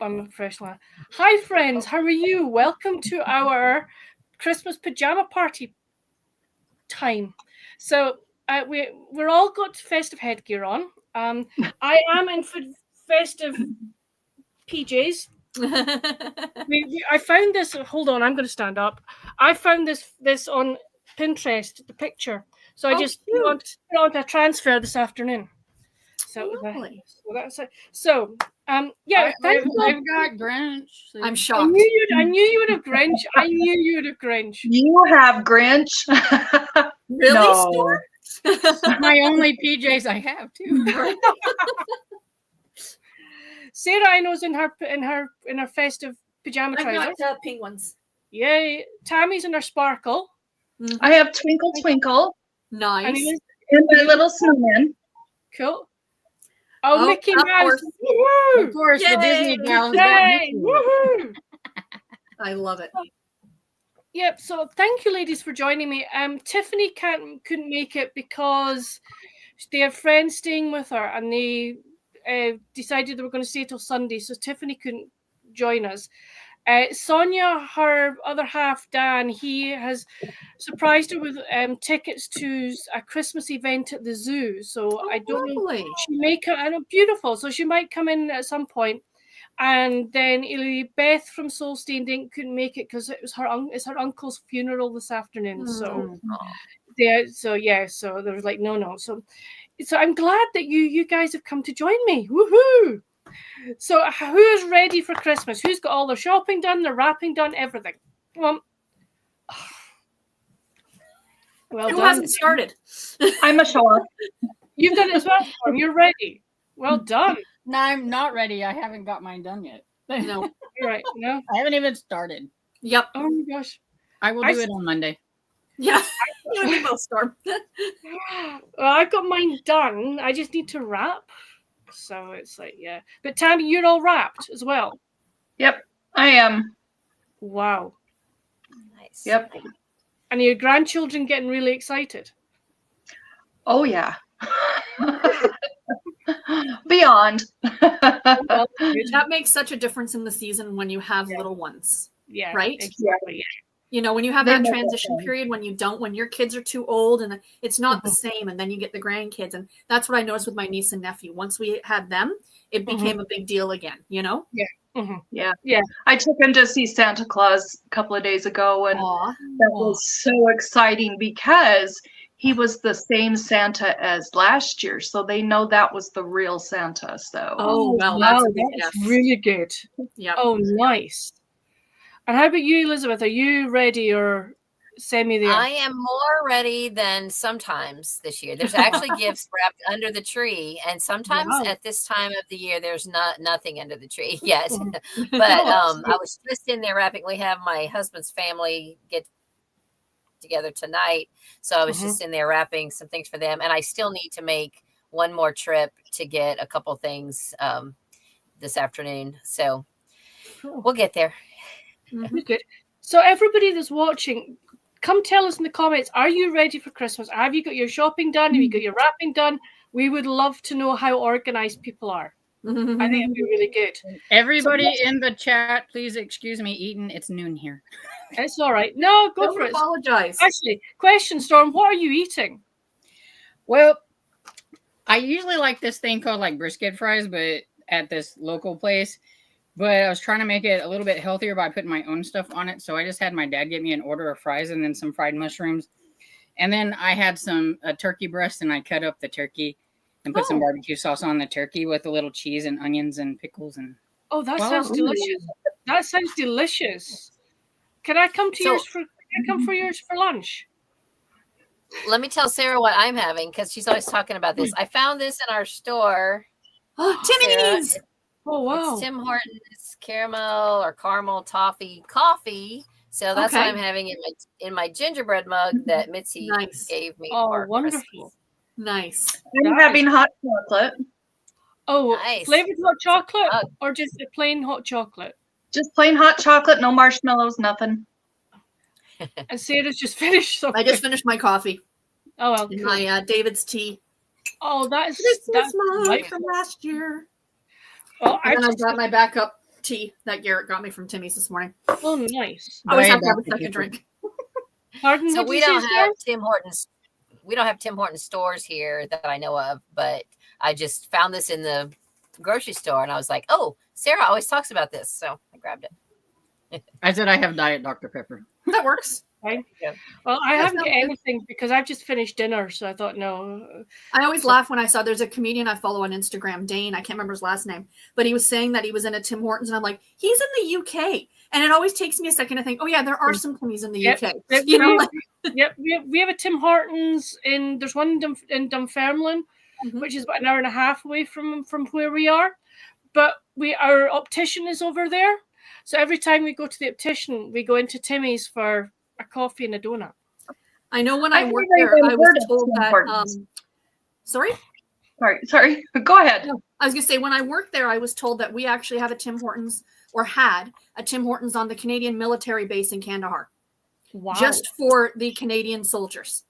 I'm a fresh one. Hi, friends. How are you? Welcome to our Christmas pajama party time. So we're all got festive headgear on. I am in festive PJs. I found this. Hold on, I'm going to stand up. I found this on Pinterest. The picture. So I just put on a transfer this afternoon. So, that's it. So, yeah, I've got Grinch. So. I'm shocked. I knew you would have Grinch. I knew you would have Grinch. You have Grinch? Really, No. Storm? My only PJs I have too. Sarah, I know's in her festive pajama I trousers. got pink ones. Yay! Tammy's in her sparkle. I have Twinkle Twinkle. Nice. And my little snowman. Cool. Oh, Mickey Mouse! Of course, Yay! the Disney gals. Yay! Woohoo! I love it. Yep. So thank you, ladies, for joining me. Tiffany couldn't make it because they have friends staying with her, and they decided they were going to stay till Sunday. So Tiffany couldn't join us. Sonia, her other half, Dan, he has surprised her with tickets to a Christmas event at the zoo. So I don't know. She may come. I know, beautiful. So she might come in at some point. And then Beth from Soul Standing couldn't make it because it's her uncle's funeral this afternoon. So so there was like no. So I'm glad that you guys have come to join me. Woohoo! So who is ready for Christmas? Who's got all their shopping done, their wrapping done, everything? Well Who hasn't started? I'm a show-off. You've done it as well. You're ready. Well done. No, I'm not ready. I haven't got mine done yet. No. You're right. No. I haven't even started. Yep. Oh my gosh. I will do it on Monday. Yeah. We will, Storm. Well, I got mine done. I just need to wrap. So it's like, yeah. But Tammy, you're all wrapped as well. Yep, I am. Wow. Nice. Yep. And your grandchildren getting really excited? Oh, yeah. Beyond. That makes such a difference in the season when you have little ones. Yeah. Right? Exactly. Yeah. You know, when you have that transition period, when your kids are too old and it's not the same, and then you get the grandkids. And that's what I noticed with my niece and nephew. Once we had them, it became a big deal again, you know? Yeah. Yeah. I took him to see Santa Claus a couple of days ago, and that was so exciting because he was the same Santa as last year. So they know that was the real Santa. So wow, that's really good. Yeah. Oh, nice. And how about you, Elizabeth? Are you ready or semi there? I am more ready than sometimes this year. There's actually gifts wrapped under the tree, and sometimes at this time of the year, there's nothing under the tree yet. But I was just in there wrapping. We have my husband's family get together tonight, so I was just in there wrapping some things for them, and I still need to make one more trip to get a couple things this afternoon. So we'll get there. Good. So everybody that's watching, come tell us in the comments, are you ready for Christmas? Have you got your shopping done? Have you got your wrapping done? We would love to know how organized people are. I think it'd be really good. Everybody in the chat, please excuse me eating. It's noon here. It's all right. No, go for it. Apologize. Actually, question, Storm, what are you eating? Well, I usually like this thing called like brisket fries, but at this local place. But I was trying to make it a little bit healthier by putting my own stuff on it. So I just had my dad get me an order of fries and then some fried mushrooms. And then I had a turkey breast, and I cut up the turkey and put some barbecue sauce on the turkey with a little cheese and onions and pickles. And that sounds delicious. That sounds delicious. Can I come to yours for? Can I come for yours for lunch? Let me tell Sarah what I'm having, because she's always talking about this. I found this in our store. Timmy's. Oh, wow. It's Tim Hortons caramel toffee coffee. So that's what I'm having in my gingerbread mug that Mitzi gave me. Oh, wonderful. Christmas. Nice. I'm having hot chocolate. Oh, nice. Flavored hot chocolate or just a plain hot chocolate? Just plain hot chocolate, no marshmallows, nothing. And Sarah's just finished. I just finished my coffee. Oh, well. Cool. My David's tea. Oh, that's Christmas mug right from last year. Well, and then I've got my backup tea that Garrett got me from Timmy's this morning. Oh, nice. I always have to Diet have a Dr. second Pepper. drink. Pardon? So what did we you say, don't Sarah? have Tim Hortons. We don't have Tim Hortons stores here that I know of, but I just found this in the grocery store and I was like, oh, Sarah always talks about this. So I grabbed it. I said I have Diet Dr. Pepper. That works. Fine. Yeah. Well, I That haven't got sounds good. anything because I've just finished dinner, so I thought no. I always laugh when I saw there's a comedian I follow on Instagram, Dane. I can't remember his last name, but he was saying that he was in a Tim Hortons, and I'm like, he's in the UK. And it always takes me a second to think, oh yeah, there are some Timmys in the Yep. UK. Yep. You know, like, Yep, we have a Tim Hortons there's one in Dunfermline, Mhm. which is about an hour and a half away from where we are. But our optician is over there. So every time we go to the optician, we go into Timmy's for a coffee and a donut. I know when I I've worked never there, even I was heard of told Tim that. Hortons. Sorry, Sorry. Go ahead. I was gonna say when I worked there, I was told that we actually have a Tim Hortons or had a Tim Hortons on the Canadian military base in Kandahar, Wow. just for the Canadian soldiers.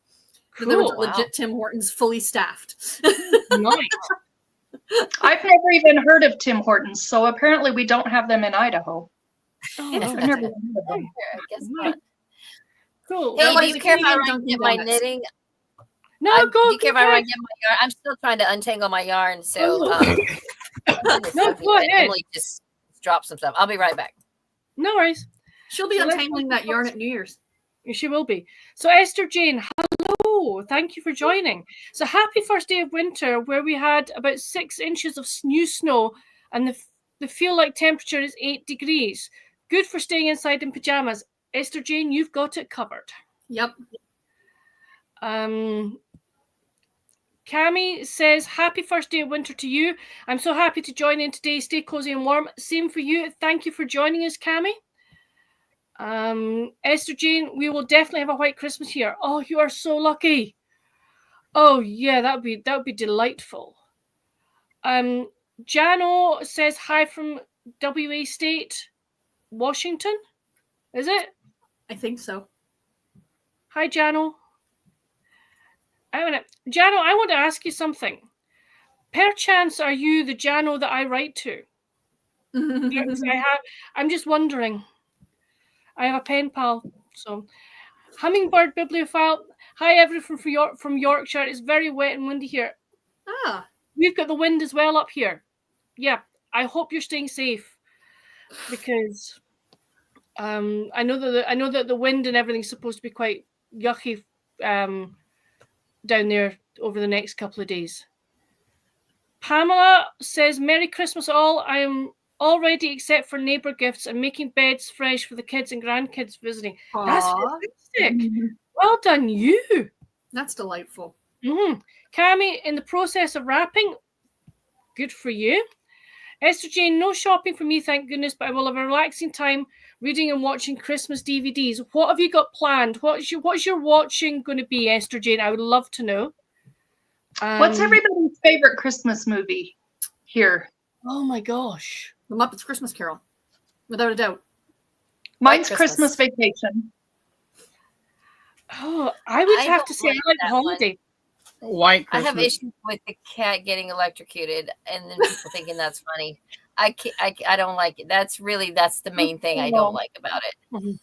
That there was a Cool. legit Tim Hortons, fully staffed. Nice. I've never even heard of Tim Hortons, so apparently we don't have them in Idaho. Oh, Yeah. I've never heard of them. I guess Right. not. Cool. Hey, Well, do like you the care if I Canadian run Dunkin' get my Donuts. knitting? No, Do you care if I run ahead. get my yarn? I'm still trying to untangle my yarn. So No, go ahead. Emily just dropped some stuff. I'll be right back. No worries. She'll be So let's untangling go that yarn at New Year's. She will be. So Esther Jane, hello. Thank you for joining. So happy first day of winter, where we had about 6 inches of new snow, and the feel like temperature is 8 degrees. Good for staying inside in pajamas. Esther Jane, you've got it covered. Yep. Cami says, happy first day of winter to you. I'm so happy to join in today. Stay cozy and warm. Same for you. Thank you for joining us, Cami. Esther Jane, we will definitely have a white Christmas here. Oh, you are so lucky. Oh yeah, that would be delightful. Jano says hi from WA State, Washington. Is it? I think so. Hi, Jano. Jano, I want to ask you something. Perchance are you the Jano that I write to? Because I'm just wondering. I have a pen pal. So, Hummingbird Bibliophile. Hi, everyone from Yorkshire. It's very wet and windy here. Ah, We've got the wind as well up here. Yeah, I hope you're staying safe because I know that the wind and everything's supposed to be quite yucky down there over the next couple of days. Pamela says, Merry Christmas all. I am all ready except for neighbour gifts and making beds fresh for the kids and grandkids visiting. That's aw, fantastic. Well done, you. that's delightful. Cami, in the process of wrapping. Good for you. Esther Jane, no shopping for me, thank goodness, but I will have a relaxing time reading and watching Christmas DVDs. What have you got planned? What's your watching going to be, Esther Jane? I would love to know. What's everybody's favorite Christmas movie here? Oh my gosh. The Muppets Christmas Carol, without a doubt. Mine's White Christmas Christmas. Vacation. Oh, I would I have don't to say like I like that Holiday. White I Christmas. have issues with the cat getting electrocuted and then people thinking that's funny. I don't like it. That's the main thing I don't like about it.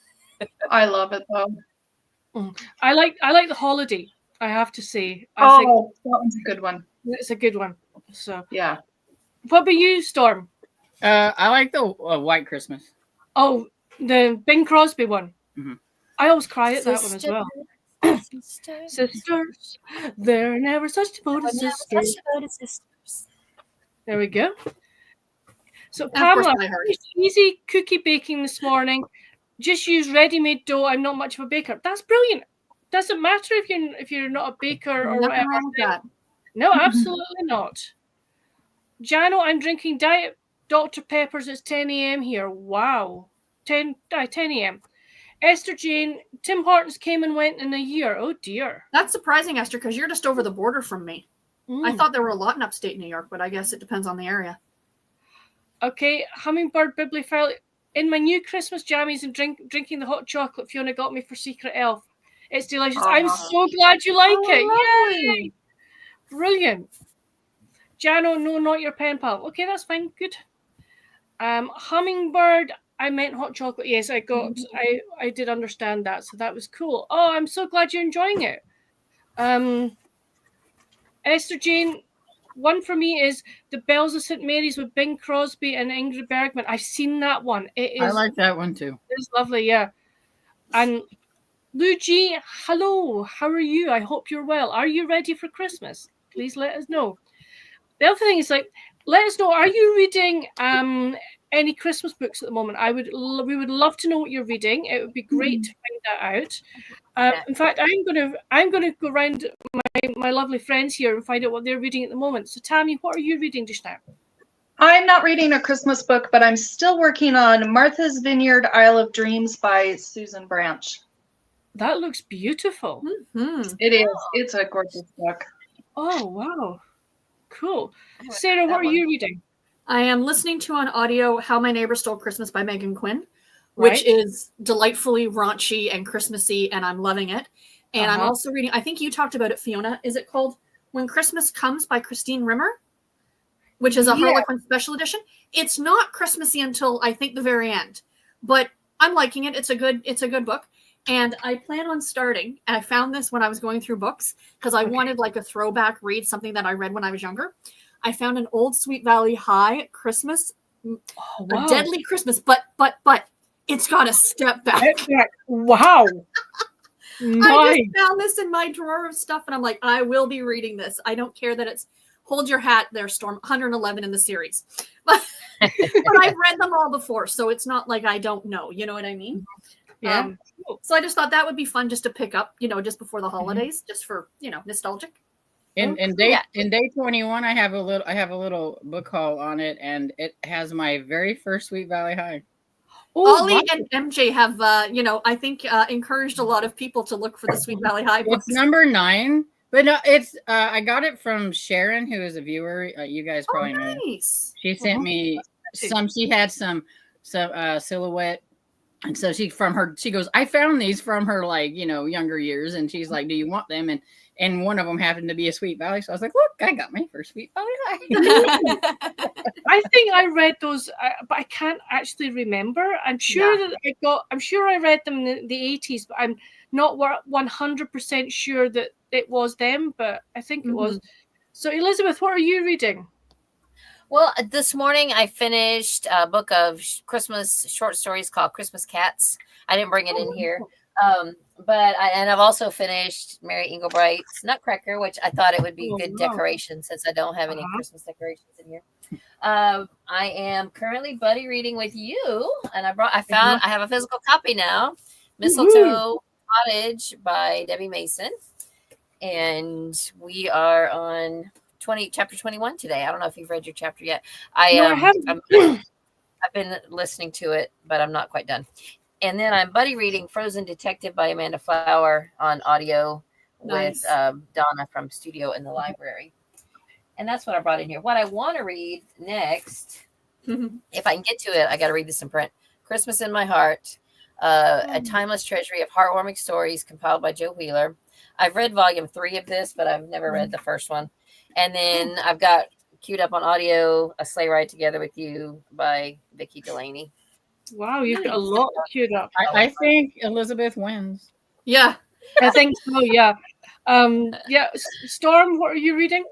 I love it though. I like the Holiday. I have to say. I Oh, think that one's a good one. it's a good one. So, Yeah. what about you, Storm? I like the White Christmas. Oh, the Bing Crosby one. Mhm. I always cry at that one as well. Sisters, they're never such devoted sisters. There we go. So And of course, Pamela, Die Hard. easy cookie baking this morning. Just use ready-made dough. I'm not much of a baker. That's brilliant. Doesn't matter if you're not a baker or Nothing whatever. wrong with that. No, absolutely not. Jano, I'm drinking Diet Dr. Peppers. It's 10 a.m. here. Wow. 10 a.m. Esther Jane, Tim Hortons came and went in a year. Oh, dear. That's surprising, Esther, because you're just over the border from me. I thought there were a lot in upstate New York, but I guess it depends on the area. Okay, Hummingbird Bibliophile. In my new Christmas jammies and drinking the hot chocolate Fiona got me for Secret Elf. It's delicious. I'm so glad you like it. Yay! Brilliant. Jano, no, not your pen pal. Okay, that's fine. Good. Hummingbird, I meant hot chocolate. Yes, I did understand that. So that was cool. Oh, I'm so glad you're enjoying it. Esther Jane, one for me is The Bells of St. Mary's with Bing Crosby and Ingrid Bergman. I've seen that one. I like that one too. It's lovely, yeah. And Luigi, hello. How are you? I hope you're well. Are you ready for Christmas? Please let us know. The other thing is, like, let us know. Are you reading any Christmas books at the moment? We would love to know what you're reading. It would be great to find that out. In fact, I'm gonna go around my lovely friends here and find out what they're reading at the moment. So, Tammy, what are you reading just now? I'm not reading a Christmas book, but I'm still working on Martha's Vineyard, Isle of Dreams by Susan Branch. That looks beautiful. Mm-hmm. It is. It's a gorgeous book. Oh, wow. Cool. Sarah, what are you reading? I am listening to on audio How My Neighbor Stole Christmas by Megan Quinn, which is delightfully raunchy and Christmassy, and I'm loving it. And I'm also reading, I think you talked about it, Fiona. Is it called When Christmas Comes by Christine Rimmer? Which is a Harlequin special edition. It's not Christmassy until I think the very end, but I'm liking it. It's a good book. And I plan on starting, and I found this when I was going through books, because I wanted like a throwback read, something that I read when I was younger. I found an old Sweet Valley High Christmas, a Deadly Christmas, but it's got a step back. Wow. I just found this in my drawer of stuff, and I'm like, I will be reading this. I don't care that it's, hold your hat there, Storm, 111 in the series. But I've read them all before, so it's not like I don't know. You know what I mean? Yeah. So I just thought that would be fun just to pick up, just before the holidays, just for, nostalgic. In day 21, I have a little book haul on it, and it has my very first Sweet Valley High. Ollie and MJ have, I think encouraged a lot of people to look for the Sweet Valley High books. It's number 9, but no, it's I got it from Sharon, who is a viewer. You guys probably know. She sent me some. She had some silhouette. And so she goes, I found these from her, younger years. And she's like, do you want them? And one of them happened to be a Sweet Valley. So I was like, look, I got my first Sweet Valley High. I think I read those, but I can't actually remember. I'm sure I read them in the 80s, but I'm not 100% sure that it was them, but I think it was. So Elizabeth, what are you reading? Well, this morning I finished a book of Christmas short stories called Christmas Cats. I didn't bring it in here. But I've also finished Mary Englebright's Nutcracker, which I thought it would be good decoration since I don't have any Christmas decorations in here. I am currently buddy reading with you, and I have a physical copy now, Mistletoe Cottage by Debbie Mason, and we are on chapter 21 today. I don't know if you've read your chapter yet. I haven't. I've been listening to it, but I'm not quite done. And then I'm buddy reading Frozen Detective by Amanda Flower on audio with Donna from Studio in the Library. And that's what I brought in here. What I want to read next, if I can get to it, I got to read this in print. Christmas in My Heart, a timeless treasury of heartwarming stories compiled by Joe Wheeler. I've read volume 3 of this, but I've never read the first one. And then I've got queued up on audio, A Sleigh Ride Together with You by Vicki Delaney. Wow, you've got a lot queued up. I think Elizabeth wins. Yeah. I think so, yeah. Storm, what are you reading?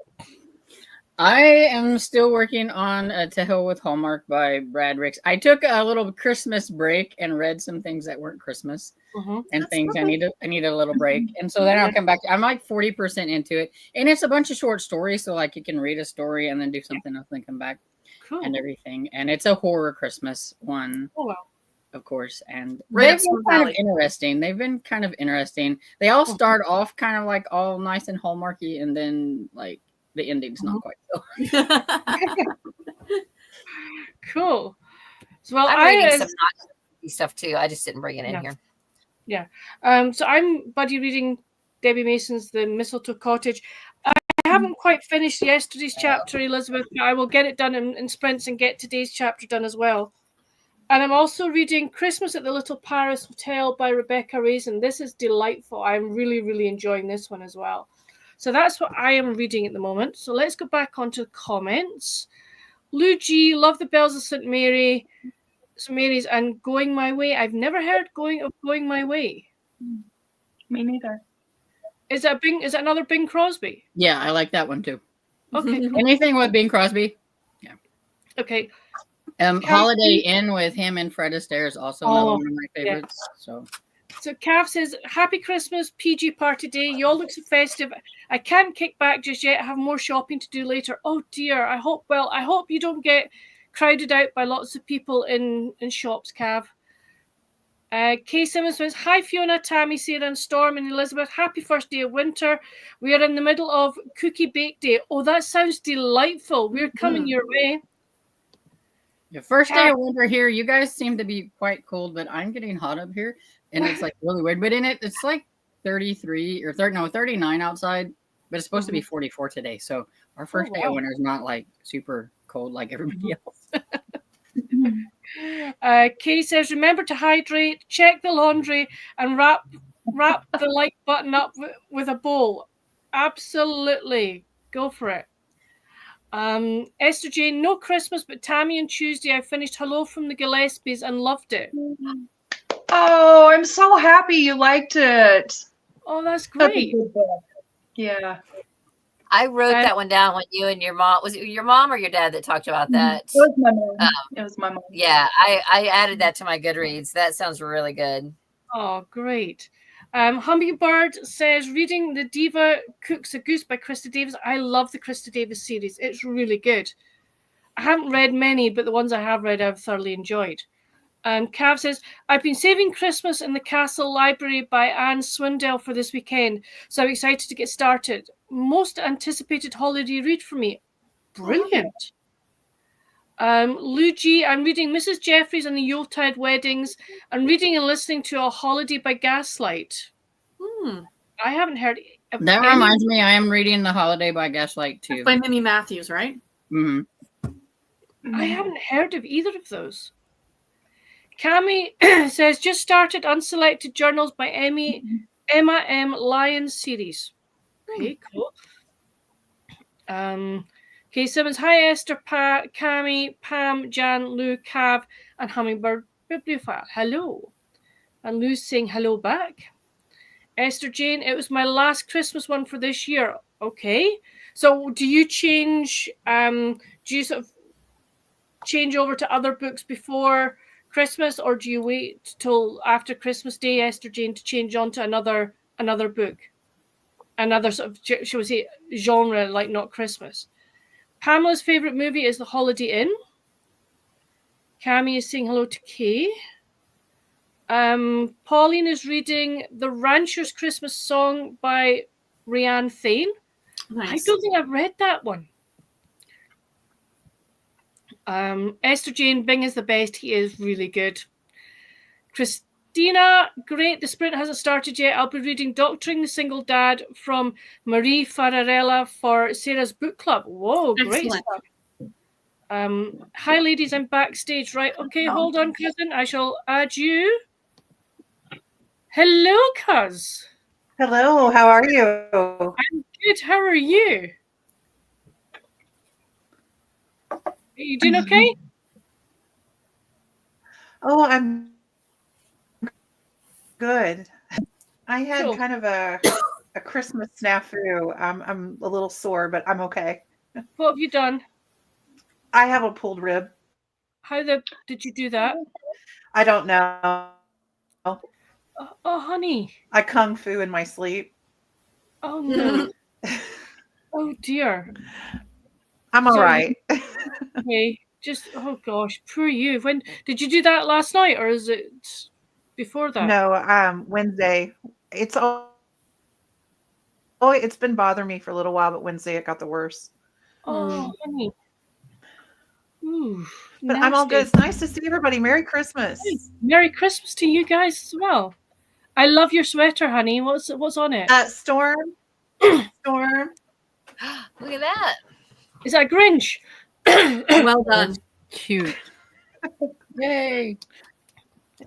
I am still working on To Hell with Hallmark by Brad Ricks. I took a little Christmas break and read some things that weren't Christmas and things I need a little break. And so then I'll come back. I'm like 40% into it. And it's a bunch of short stories. So like you can read a story and then do something else and come back and everything. And it's a horror Christmas one. Oh, wow. Of course. And they've been kind of interesting. They all start off kind of like all nice and hallmarky, and then like the ending's not quite so. Cool. So, well, I'm reading some not stuff too. I just didn't bring it in here. Yeah. So I'm buddy reading Debbie Mason's The Mistletoe Cottage. I haven't quite finished yesterday's chapter, Elizabeth, but I will get it done in sprints and get today's chapter done as well. And I'm also reading Christmas at the Little Paris Hotel by Rebecca Raisin. This is delightful. I'm really, really enjoying this one as well. So that's what I am reading at the moment. So let's go back onto the comments. Lou G, love the bells of St. Mary's and Going My Way. I've never heard Going My Way. Me neither. Is that another Bing Crosby? Yeah, I like that one too. Okay. Anything with Bing Crosby. Yeah. Okay. Holiday Inn with him and Fred Astaire is also another one of my favorites. Yeah. So Cav says, Happy Christmas, PG party day. You all look so festive. I can't kick back just yet. I have more shopping to do later. Oh dear. I hope you don't get crowded out by lots of people in shops, Cav. Kay Simmons says, Hi Fiona, Tammy, Sarah and Storm and Elizabeth. Happy first day of winter. We are in the middle of Cookie Bake Day. Oh, that sounds delightful. We're coming your way. The first day of winter here, you guys seem to be quite cold, but I'm getting hot up here. And it's like really weird. But in it's like 39 outside, but it's supposed to be 44 today. So our first day of winter is not like super cold like everybody else. Kay says, remember to hydrate, check the laundry, and wrap the like button up with a bowl. Absolutely. Go for it. Esther Jane, no Christmas, but Tammy on Tuesday I finished Hello from the Gillespies and loved it. Oh, I'm so happy you liked it. Oh, that's great. Yeah. I wrote that one down when you and your mom, was it your mom or your dad that talked about that? It was my mom. It was my mom. Yeah, I added that to my Goodreads. That sounds really good. Oh, great. Hummingbird says, reading The Diva Cooks a Goose by Krista Davis. I love the Krista Davis series. It's really good. I haven't read many, but the ones I have read I've thoroughly enjoyed. Cav says, I've been saving Christmas in the Castle Library by Anne Swindell for this weekend, so I'm excited to get started. Most anticipated holiday read for me. Brilliant. Lou G, I'm reading Mrs. Jeffries and the Yuletide Weddings and reading and listening to A Holiday by Gaslight. I haven't heard of that. Reminds me, I am reading The Holiday by Gaslight too. By Mimi Matthews, right? I haven't heard of either of those. Cami says, just started Unselected Journals by Emma M. Lyons series. Okay, cool. Kay Simmons, hi Esther, Cami, Pam, Jan, Lou, Cav, and Hummingbird Bibliophile. Hello. And Lou's saying hello back. Esther Jane, it was my last Christmas one for this year. Okay. So do you change, do you sort of change over to other books before Christmas, or do you wait till after Christmas Day, Esther Jane, to change on to another book? Another sort of, shall we say, genre, like not Christmas. Pamela's favourite movie is The Holiday Inn. Cami is saying hello to Kay. Pauline is reading The Rancher's Christmas Song by Rianne Thane. Nice. I don't think I've read that one. Esther Jane, Bing is the best. He is really good. Christina, great. The sprint hasn't started yet. I'll be reading Doctoring the Single Dad from Marie Fararella for Sarah's book club. Whoa, great stuff. Hi, ladies. I'm backstage. Right. Okay, hold on, cousin. I shall add you. Hello, cuz. Hello. How are you? I'm good. How are you? Are you doing okay? Oh, I'm good. I had kind of a Christmas snafu. I'm a little sore, but I'm okay. What have you done? I have a pulled rib. How did you do that? I don't know. Oh, honey. I kung fu in my sleep. Oh, no. Oh, dear. I'm all right. Okay. Just, oh, gosh. Poor you. When did you do that last night, or is it before that? No, Wednesday. It's been bothering me for a little while, but Wednesday it got the worst. Oh, honey. Ooh, but I'm all good. It's nice to see everybody. Merry Christmas. Merry Christmas to you guys as well. I love your sweater, honey. What's on it? Storm. Storm. Look at that. Is that Grinch? Well done. Cute. Yay.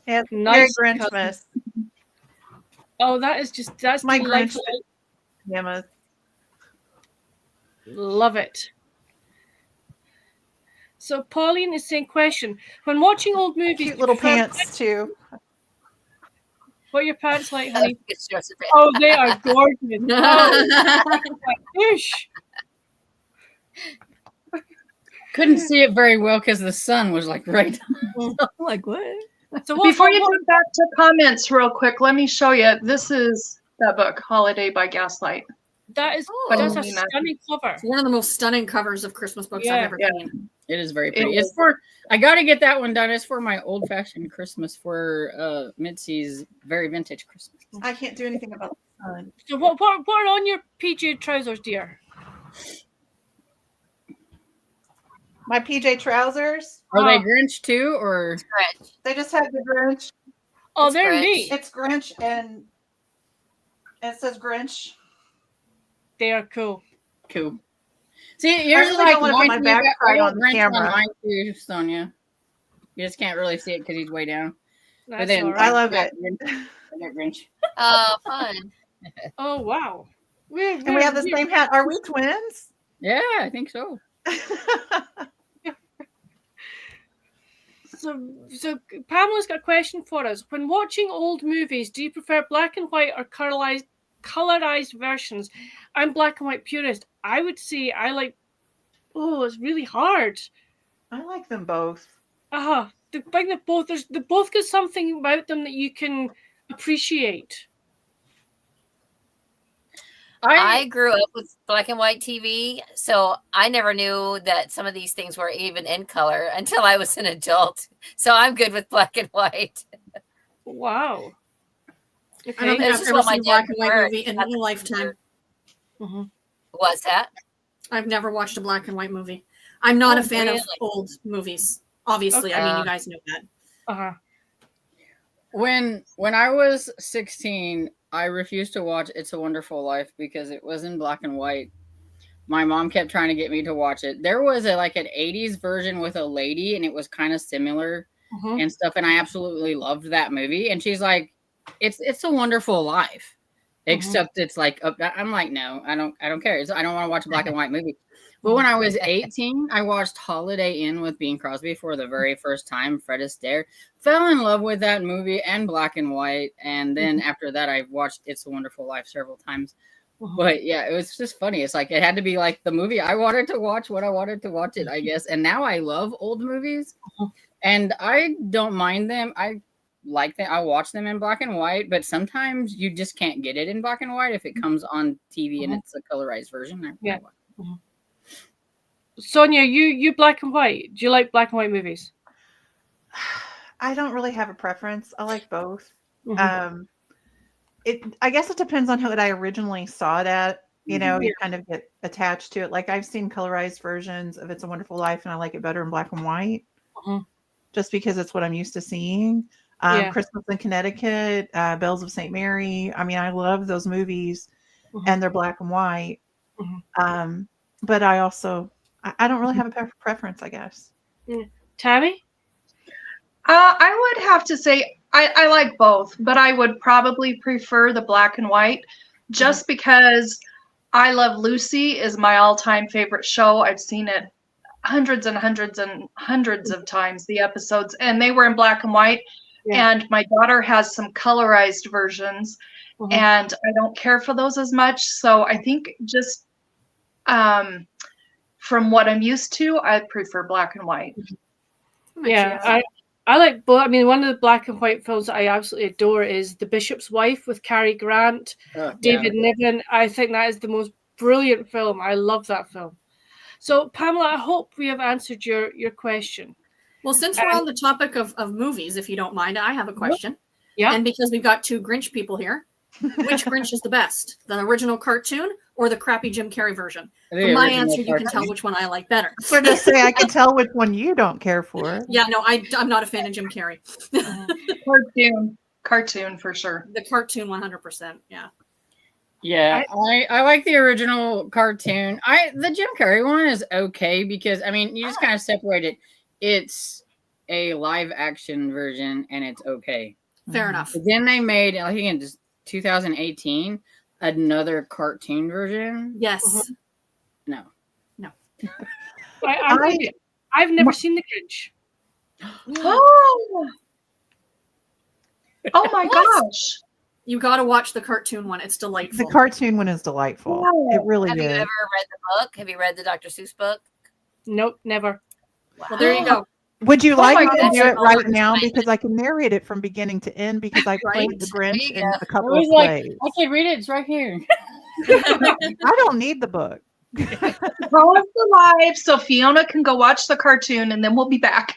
Yeah, nice Merry Grinchmas. Oh, that's my delightful. Grinch. Love it. So Pauline is saying, question: when watching old movies, Cute little pants too. What are your pants like, honey? Oh, they are gorgeous. Oh, gosh. Couldn't see it very well because the sun was like right. So I'm like, what? So before you jump back to comments real quick, let me show you. This is that book, Holiday by Gaslight. That's a stunning cover. It's one of the most stunning covers of Christmas books I've ever seen. It is very pretty. It's for, I got to get that one done. It's for my old-fashioned Christmas for Mitzi's very vintage Christmas. I can't do anything about the sun. So what are on your PJ trousers, dear? My PJ trousers. Are they Grinch too, or Grinch? They just have the Grinch. Oh, they're neat. It's Grinch and it says Grinch. They are cool. Cool. See, yours is like my backside on the camera. Mine too, Sonia. You just can't really see it because he's way down. That's but then I love it. Grinch. Oh, fun. Oh, wow. And we have the same hat. Are we twins? Yeah, I think so. So Pamela's got a question for us. When watching old movies, do you prefer black and white or colorized versions? I'm black and white purist. I would say I like. Oh, it's really hard. I like them both. The thing that both they both got something about them that you can appreciate. I grew up with black and white TV, so I never knew that some of these things were even in color until I was an adult. So I'm good with black and white. Wow. Okay. I don't think I've ever seen a black and white movie in my lifetime. Mm-hmm. What's that? I've never watched a black and white movie. I'm not a fan of old movies. Obviously, I mean, you guys know that. When I was 16, I refused to watch It's a Wonderful Life because it was in black and white. My mom kept trying to get me to watch it. There was an 80s version with a lady, and it was kind of similar and stuff. And I absolutely loved that movie. And she's like, "It's a Wonderful Life," except it's like I'm like, no, I don't care. I don't want to watch a black and white movie. But when I was 18, I watched Holiday Inn with Bing Crosby for the very first time. Fred Astaire. Fell in love with that movie and black and white. And then after that, I watched It's a Wonderful Life several times. But yeah, it was just funny. It's like it had to be like the movie I wanted to watch when I wanted to watch it, I guess. And now I love old movies. And I don't mind them. I like them. I watch them in black and white. But sometimes you just can't get it in black and white if it comes on TV and it's a colorized version. Yeah. Sonia, you black and white. Do you like black and white movies? I don't really have a preference. I like both. I guess it depends on who I originally saw it at. You know, you kind of get attached to it. Like I've seen colorized versions of It's a Wonderful Life, and I like it better in black and white, just because it's what I'm used to seeing. Christmas in Connecticut, Bells of St. Mary. I mean, I love those movies, and they're black and white. But I also, I don't really have a preference, I guess. Tammy? I would have to say I like both, but I would probably prefer the black and white just because I Love Lucy is my all-time favorite show. I've seen it hundreds and hundreds and hundreds of times, the episodes, and they were in black and white. And my daughter has some colorized versions, and I don't care for those as much. So I think just from what I'm used to, I prefer black and white. Yeah, I like both. I mean, one of the black and white films that I absolutely adore is The Bishop's Wife with Cary Grant, David Niven. I think that is the most brilliant film. I love that film. So, Pamela, I hope we have answered your question. Well, since we're on the topic of movies, if you don't mind, I have a question. Yeah. And because we've got two Grinch people here, which Grinch is the best? The original cartoon or the crappy Jim Carrey version? From my answer, you can tell which one I like better. So to say, I can tell which one you don't care for. Yeah, no, I'm not a fan of Jim Carrey. Cartoon for sure. The cartoon, 100%. Yeah. Yeah, I like the original cartoon. The Jim Carrey one is okay because I mean you just kind of separate it. It's a live action version and it's okay. Fair enough. But then they made, I think in 2018, another cartoon version. Yes. No. I I've never seen The Grinch. Oh, oh my gosh. You got to watch the cartoon one. It's delightful. The cartoon one is delightful. Wow. It really Have is. you ever read the book? Have you read the Dr. Seuss book? Nope, never. Wow. Well, there you go. Would you Oh like my me to gosh. do it right That's now? fine. Because I can narrate it from beginning to end because I played Right. the Grinch There you in go. a couple I of was like, plays. I can read it. It's right here. I don't need the book. Pause the live so Fiona can go watch the cartoon, and then we'll be back.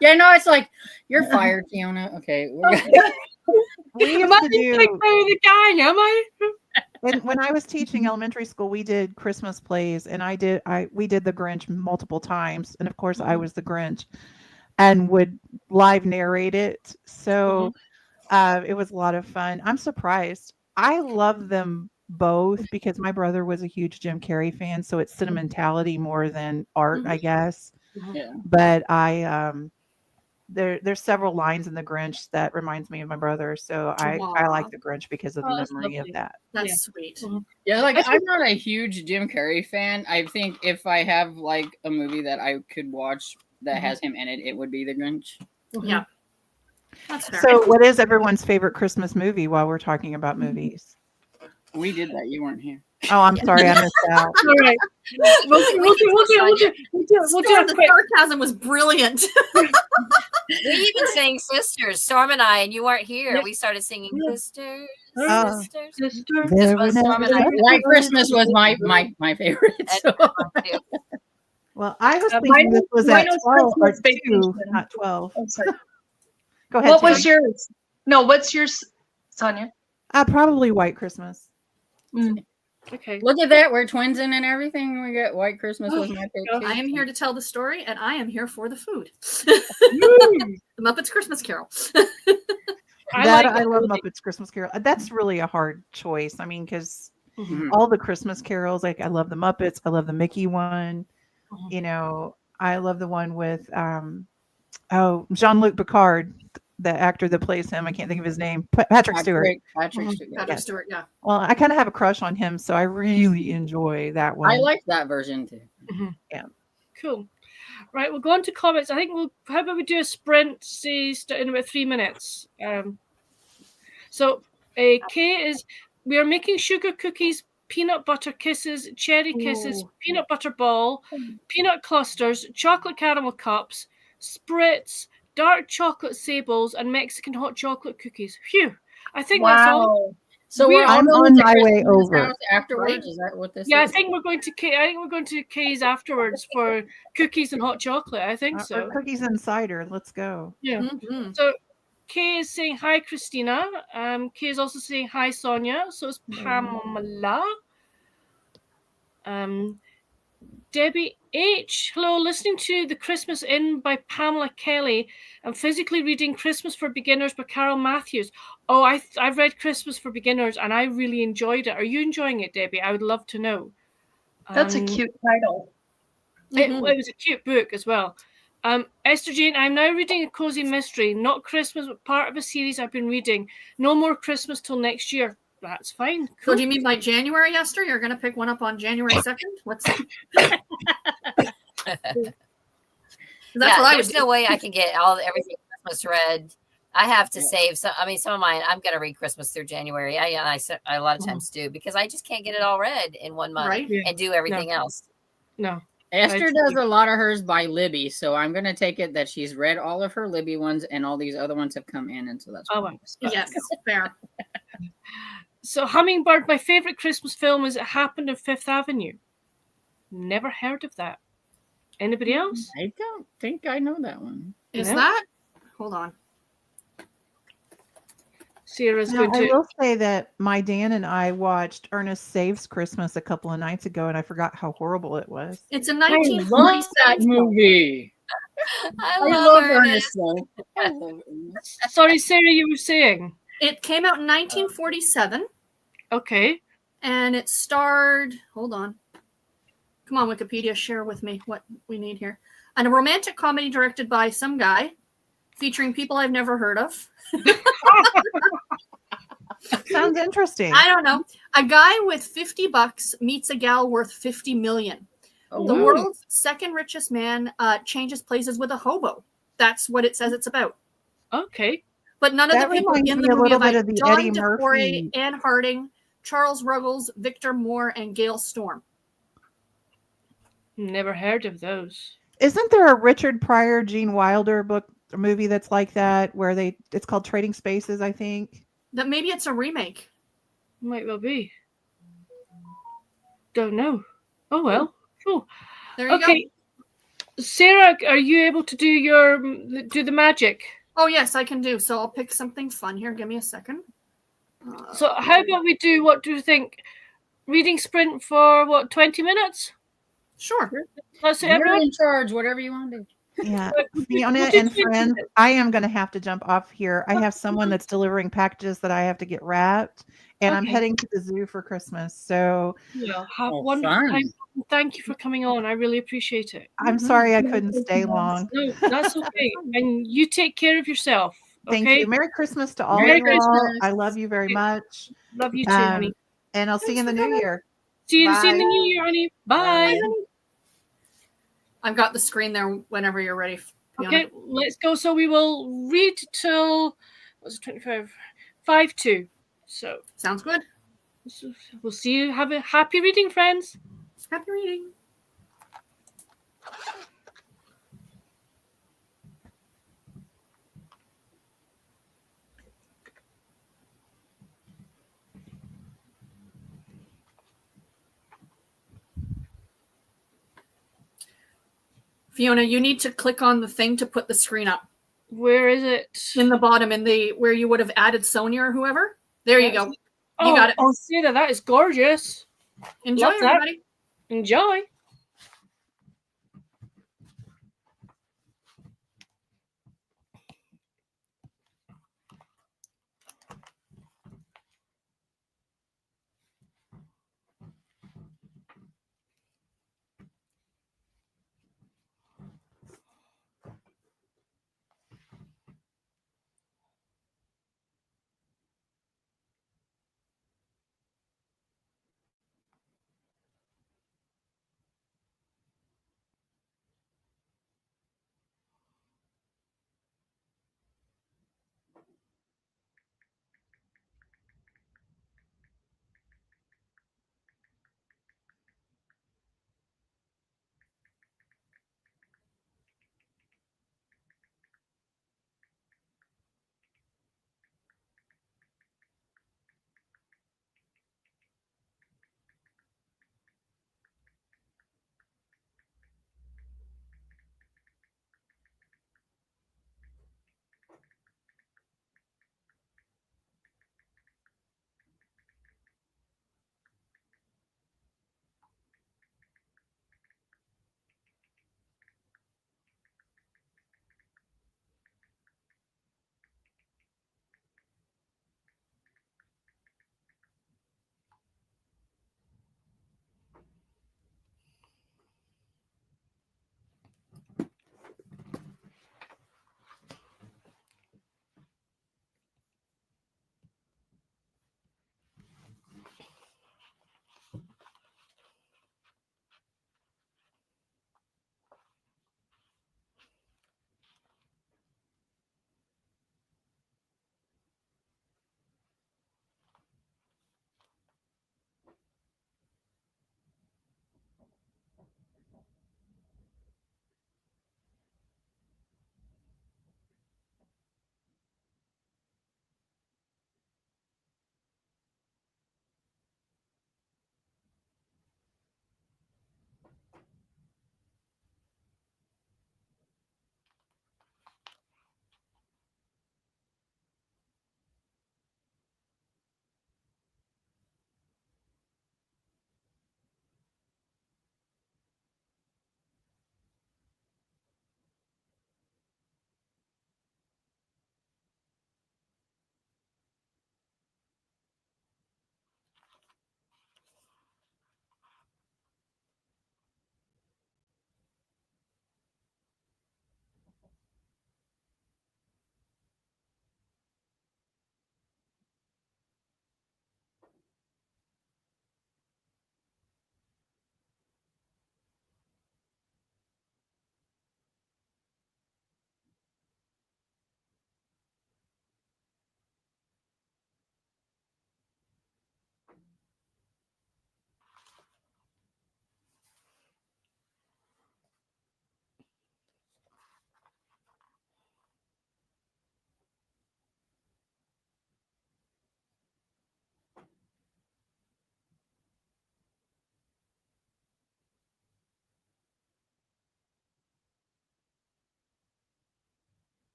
Yeah, no, it's like you're fired, Fiona. Okay, we're good. We used Am I to being do the guy? Am I? when I was teaching elementary school, we did Christmas plays, and we did the Grinch multiple times, and of course I was the Grinch, and would live narrate it. So it was a lot of fun. I'm surprised. I love them both because my brother was a huge Jim Carrey fan, so it's sentimentality more than art, I guess. Yeah. But there's several lines in the Grinch that reminds me of my brother, so I like the Grinch because of the that's memory lovely. of that. That's sweet. Yeah, like I think- I'm not a huge Jim Carrey fan. I think if I have like a movie that I could watch that has him in it, it would be The Grinch. Yeah. That's fair. So what is everyone's favorite Christmas movie while we're talking about movies? We did that. You weren't here. Oh, I'm sorry, I missed out. All right. We'll do a The quick. sarcasm was brilliant. We even sang Sisters, Storm and I, and you weren't here. We started singing Sisters, Oh. Sisters. Sister. This was Storm and I. White Christmas was my favorite. So. Well, I was Mine thinking this was at was 12 or Christmas 2, Vacation. not 12. I'm sorry. Go ahead. What was Terry. yours? No, what's yours, Sonia? Probably White Christmas. Okay. Look at that. We're twins in and everything. We got White Christmas was my favorite. I am here to tell the story, and I am here for the food. The Muppets Christmas Carol. I love Muppets Christmas Carol. That's really a hard choice. I mean, because all the Christmas carols, like I love the Muppets. I love the Mickey one. You know, I love the one with Jean-Luc Picard, the actor that plays him. I can't think of his name. Patrick Stewart. Patrick Stewart. Patrick Stewart, yeah. Well, I kind of have a crush on him, so I really enjoy that one. I like that version too. Cool. Right, we'll go on to comments. I think how about we do a sprint, say, in about 3 minutes. So Kay is, we are making sugar cookies, peanut butter kisses, cherry kisses, peanut butter ball, peanut clusters, chocolate caramel cups, spritz, dark chocolate sables, and Mexican hot chocolate cookies. Phew! I think that's all. So I'm on my way over. Afterwards, Right? is that what this Yeah, I is? think we're going to Kay's afterwards for cookies and hot chocolate. I think so. Or cookies and cider. Let's go. Yeah. Mhm. So Kay is saying hi, Christina. Kay is also saying hi, Sonia. So it's Pamela. Debbie H. Hello, listening to The Christmas Inn by Pamela Kelly and physically reading Christmas for Beginners by Carol Matthews. Oh, I've read Christmas for Beginners and I really enjoyed it. Are you enjoying it, Debbie? I would love to know. That's a cute title. It was a cute book as well. Esther Jane, I'm now reading A Cozy Mystery, not Christmas, but part of a series I've been reading. No more Christmas till next year. That's fine. So Cool. do you mean by January, Esther? You're going to pick one up on January 2nd? What's that's what I There's would no way I can get everything Christmas read. I have to save some. I mean, some of mine I'm going to read Christmas through January. I a lot of times do because I just can't get it all read in 1 month Right. Yeah. and do everything else. No. Esther does a lot of hers by Libby, so I'm going to take it that she's read all of her Libby ones, and all these other ones have come in, and so that's Oh, well. Yes, fair. So Hummingbird, my favorite Christmas film is It Happened on Fifth Avenue. Never heard of that. Anybody else? I don't think I know that one. Is No. that? Hold on. Sarah's Now, going I to. will say that my Dan and I watched Ernest Saves Christmas a couple of nights ago, and I forgot how horrible it was. It's a I love 1947 that movie. I I love love Ernest. Ernest. Though. I love Ernest. Sorry, Sarah, you were saying. It came out in 1947, Okay. and it starred. Hold on. Come on, Wikipedia, share with me what we need here. And a romantic comedy directed by some guy, featuring people I've never heard of. Sounds interesting. I don't know. A guy with $50 meets a gal worth $50 million. The world's second richest man changes places with a hobo. That's what it says it's about. Okay. But none of That the people reminds in me the a movie little are bit like of the John Eddie DeFore, Murphy. Anne Harding, Charles Ruggles, Victor Moore, and Gail Storm. Never heard of those. Isn't there a Richard Pryor, Gene Wilder book or movie that's like that where it's called Trading Spaces, I think? That maybe it's a remake. Might well be. Don't know. Oh well. Cool. There you go. Sarah, are you able to do the magic? Oh yes, I can do. So I'll pick something fun here. Give me a second. So how about we do, what do you think? Reading sprint for what, 20 minutes? Sure. That's it, You're everyone? in charge, whatever you want to do. Yeah. Fiona and friends, I am going to have to jump off here. I have someone that's delivering packages that I have to get wrapped, and I'm heading to the zoo for Christmas. So have wonderful time. Thank you for coming on. I really appreciate it. I'm sorry I couldn't stay long. No, that's okay. And you take care of yourself. Thank okay? you. Merry Christmas to all Merry of you Christmas. all. I love you very much. Love you too, honey. And I'll see you in the new year. See you in the new year, honey. Bye. I've got the screen there whenever you're ready. Fiona. Okay, let's go. So we will read till, what's it, 25? 5-2. So sounds good. So we'll see you. Have a happy reading, friends. Happy reading. Fiona, you need to click on the thing to put the screen up. Where is it? In the bottom, where you would have added Sonia or whoever. There you go. You got it. Oh, Sarah, that is gorgeous. Enjoy, everybody. Enjoy.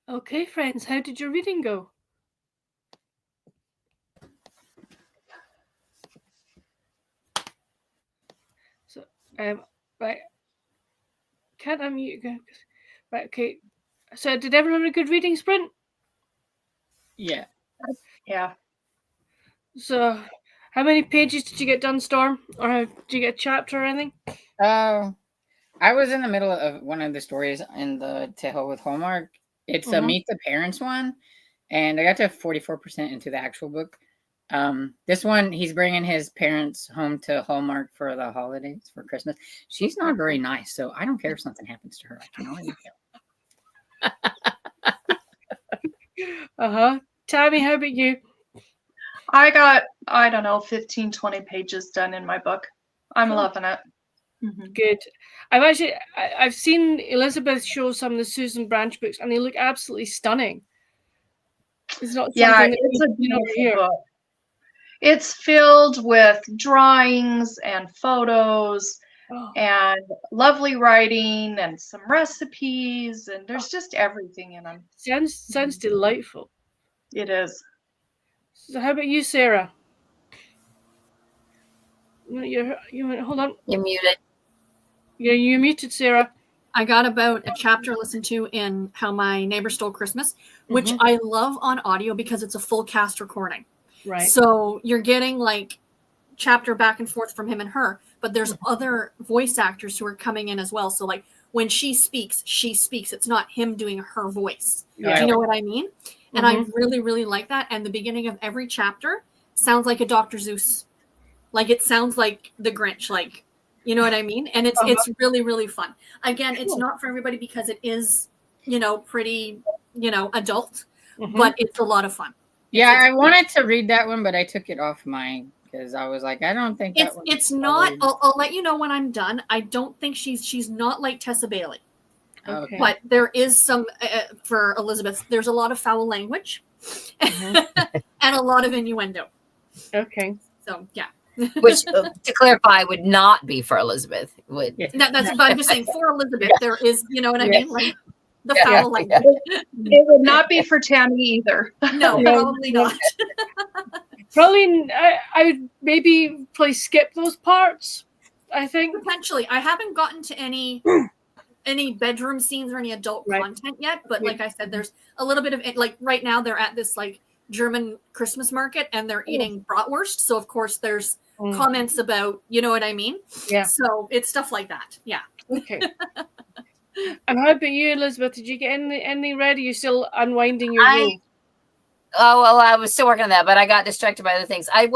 Okay, friends, how did your reading go? So, right. Can't unmute you. Right, okay. So, did everyone have a good reading sprint? Yeah. Yeah. So, how many pages did you get done, Storm? Or did you get a chapter or anything? I was in the middle of one of the stories in the To Hell with Hallmark. It's a Meet the Parents one, and I got to 44% into the actual book. This one, he's bringing his parents home to Hallmark for the holidays for Christmas. She's not very nice, so I don't care if something happens to her. I can already tell. Tammy, how about you? I got, I don't know, 15, 20 pages done in my book. I'm loving it. Mm-hmm. Good. I've seen Elizabeth show some of the Susan Branch books, and they look absolutely stunning. It's not something it's a beautiful book. It's filled with drawings and photos and lovely writing and some recipes, and there's just everything in them. Sounds delightful. It is. So how about you, Sarah? You hold on. You're muted. Yeah, you're muted, Sarah. I got about a chapter listened to in How My Neighbor Stole Christmas, which I love on audio because it's a full cast recording. Right. So you're getting like chapter back and forth from him and her, but there's other voice actors who are coming in as well. So like when she speaks. It's not him doing her voice. Yeah. Do you know what I mean? And I really, really like that. And the beginning of every chapter sounds like a Dr. Seuss. Like it sounds like the Grinch, like, you know what I mean? And it's really, really fun. Again, it's not for everybody because it is, pretty, adult, but it's a lot of fun. Yeah, I wanted to read that one, but I took it off mine because I was like, I don't think it's not. I'll let you know when I'm done. I don't think she's not like Tessa Bailey. Okay. But there is some for Elizabeth. There's a lot of foul language and a lot of innuendo. Okay. So yeah. Which, to clarify, would not be for Elizabeth. Would that's but I'm just saying for Elizabeth there is, you know what I mean, like the foul language. It would not be for Tammy either. No, probably not. Probably I would maybe skip those parts. I think Potentially, I haven't gotten to any bedroom scenes or any adult content yet, but like I said, there's a little bit of it. Like right now, they're at this like German Christmas market and they're eating bratwurst. So of course, there's comments about, you know what I mean? Yeah. So it's stuff like that. Yeah. Okay. And how about you, Elizabeth? Did you get anything ready? You're still unwinding your rule? Oh, well, I was still working on that, but I got distracted by other things. I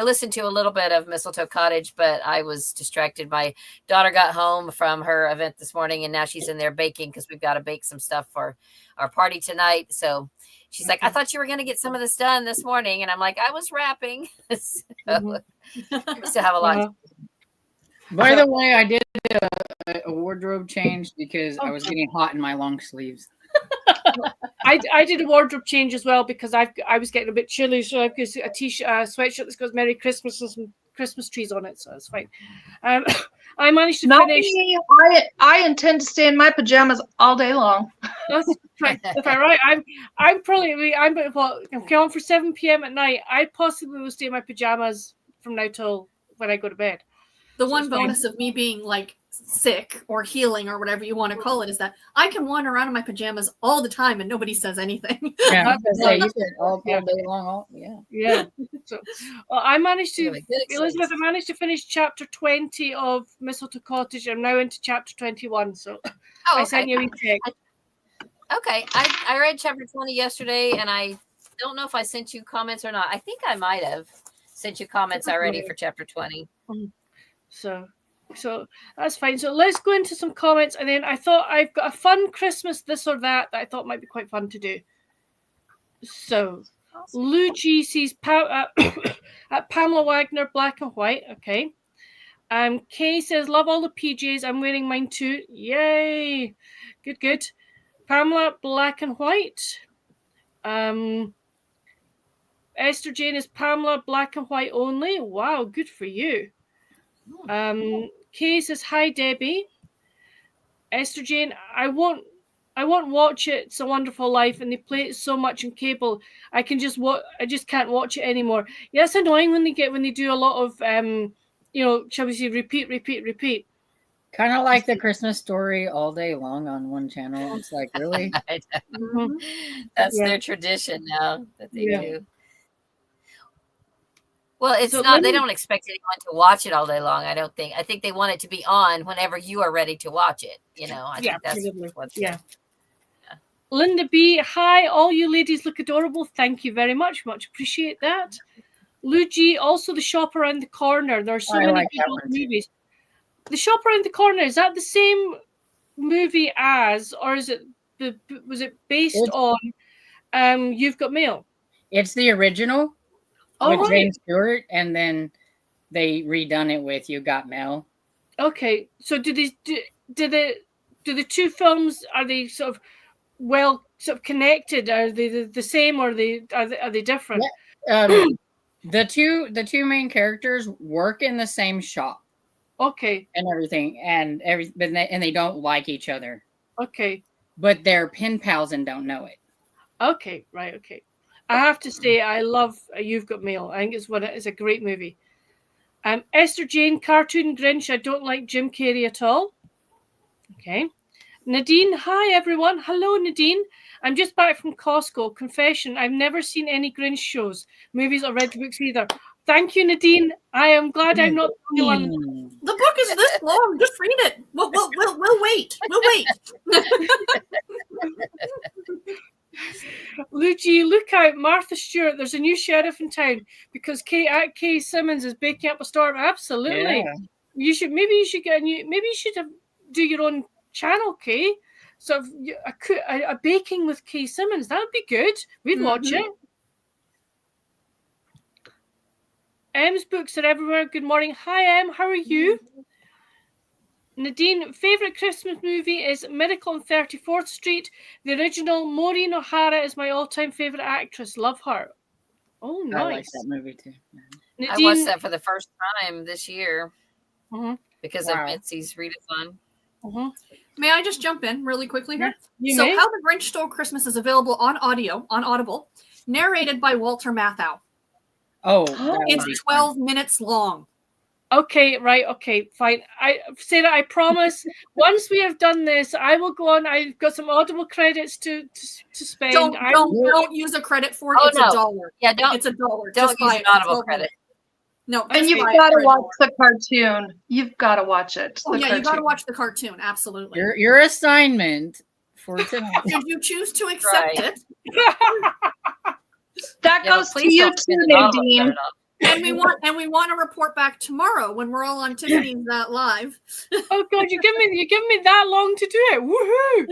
listened to a little bit of Mistletoe Cottage, but I was distracted. My daughter got home from her event this morning, and now she's in there baking because we've got to bake some stuff for our party tonight. So she's like, I thought you were going to get some of this done this morning. And I'm like, I was wrapping. So we still have a lot. By the way, I did a wardrobe change because I was getting hot in my long sleeves. I did a wardrobe change as well because I was getting a bit chilly, so I've got a t-shirt, sweatshirt that's got Merry Christmas and some Christmas trees on it, so it's fine. I managed to finish. Me. I intend to stay in my pajamas all day long. That's right. I'm on for 7 p.m. at night. I possibly will stay in my pajamas from now till when I go to bed. The one bonus of me being like sick or healing or whatever you want to call it is that I can wander around in my pajamas all the time and nobody says anything. Yeah, you said all day long. Yeah. So, I managed to, Elizabeth, I managed to finish chapter 20 of Mistletoe Cottage. I'm now into chapter 21. So I sent you a text. Okay, I read chapter 20 yesterday, and I don't know if I sent you comments or not. I think I might have sent you comments already for chapter 20. So that's fine. So let's go into some comments, and then I thought I've got a fun Christmas this or that I thought might be quite fun to do. So Lou G sees at Pamela Wagner, black and white. Okay. Kay says, love all the PJs. I'm wearing mine too. Yay. Good. Pamela, black and white. Esther Jane is Pamela, black and white only. Wow, good for you. Kay says, hi, Debbie. Esther Jane, I won't I won't watch it. It's a Wonderful Life, and they play it so much on cable. I just can't watch it anymore. Yeah, it's annoying when they do a lot of shall we say repeat. Kind of like the Christmas Story all day long on one channel. It's like, really? That's their tradition now that they do. Well, it's So not. They don't expect anyone to watch it all day long. I don't think. I think they want it to be on whenever you are ready to watch it. I think that's what's Linda B, hi, all you ladies look adorable. Thank you very much. Much appreciate that. Lou G, also The Shop Around the Corner. There are so many good movies. The Shop Around the Corner, is that the same movie as, or was it based on You've Got Mail? It's the original with James Stewart, and then they redone it with You Got Mail. Okay, so do the two films, are they sort of connected? Are they the same, or are they different? Yeah. The two main characters work in the same shop. Okay. And everything, and they don't like each other. Okay. But they're pen pals and don't know it. Okay, right. Okay. I have to say, I love You've Got Mail. I think it's a great movie. Esther Jane, cartoon Grinch. I don't like Jim Carrey at all. Okay. Nadine, hi everyone. Hello, Nadine. I'm just back from Costco. Confession, I've never seen any Grinch shows, movies, or read books either. Thank you, Nadine. I am glad I'm not the only one. The book is this long. Just read it. We'll wait. We'll wait. Luigi, look out, Martha Stewart. There's a new sheriff in town because Kay Simmons is baking up a storm. Absolutely. Yeah. You should do your own channel, Kay. Sort of a baking with Kay Simmons. That would be good. We'd watch it. Em's books are everywhere. Good morning. Hi, Em. How are you? Nadine, favourite Christmas movie is Miracle on 34th Street. The original, Maureen O'Hara is my all-time favourite actress. Love her. Oh, nice. I like that movie too. Nadine, I watched that for the first time this year because of Mitzi's readathon. May I just jump in really quickly here? So How the Grinch Stole Christmas is available on audio, on Audible, narrated by Walter Matthau. Oh, it's 12 minutes long. Okay, right. Okay, fine. I say that I promise. Once we have done this, I will go on. I've got some Audible credits to spend. Don't use a credit for it. It's $1. Yeah, it's $1. Don't use an Audible credit. No, and you've got to watch the cartoon. You've got to watch it. Oh yeah, you got to watch the cartoon. Absolutely. Your assignment for tonight. Should you choose to accept it? That goes to you too, Nadine. And we want to report back tomorrow when we're all on Tiffany's live. Oh God, you give me that long to do it. Woohoo!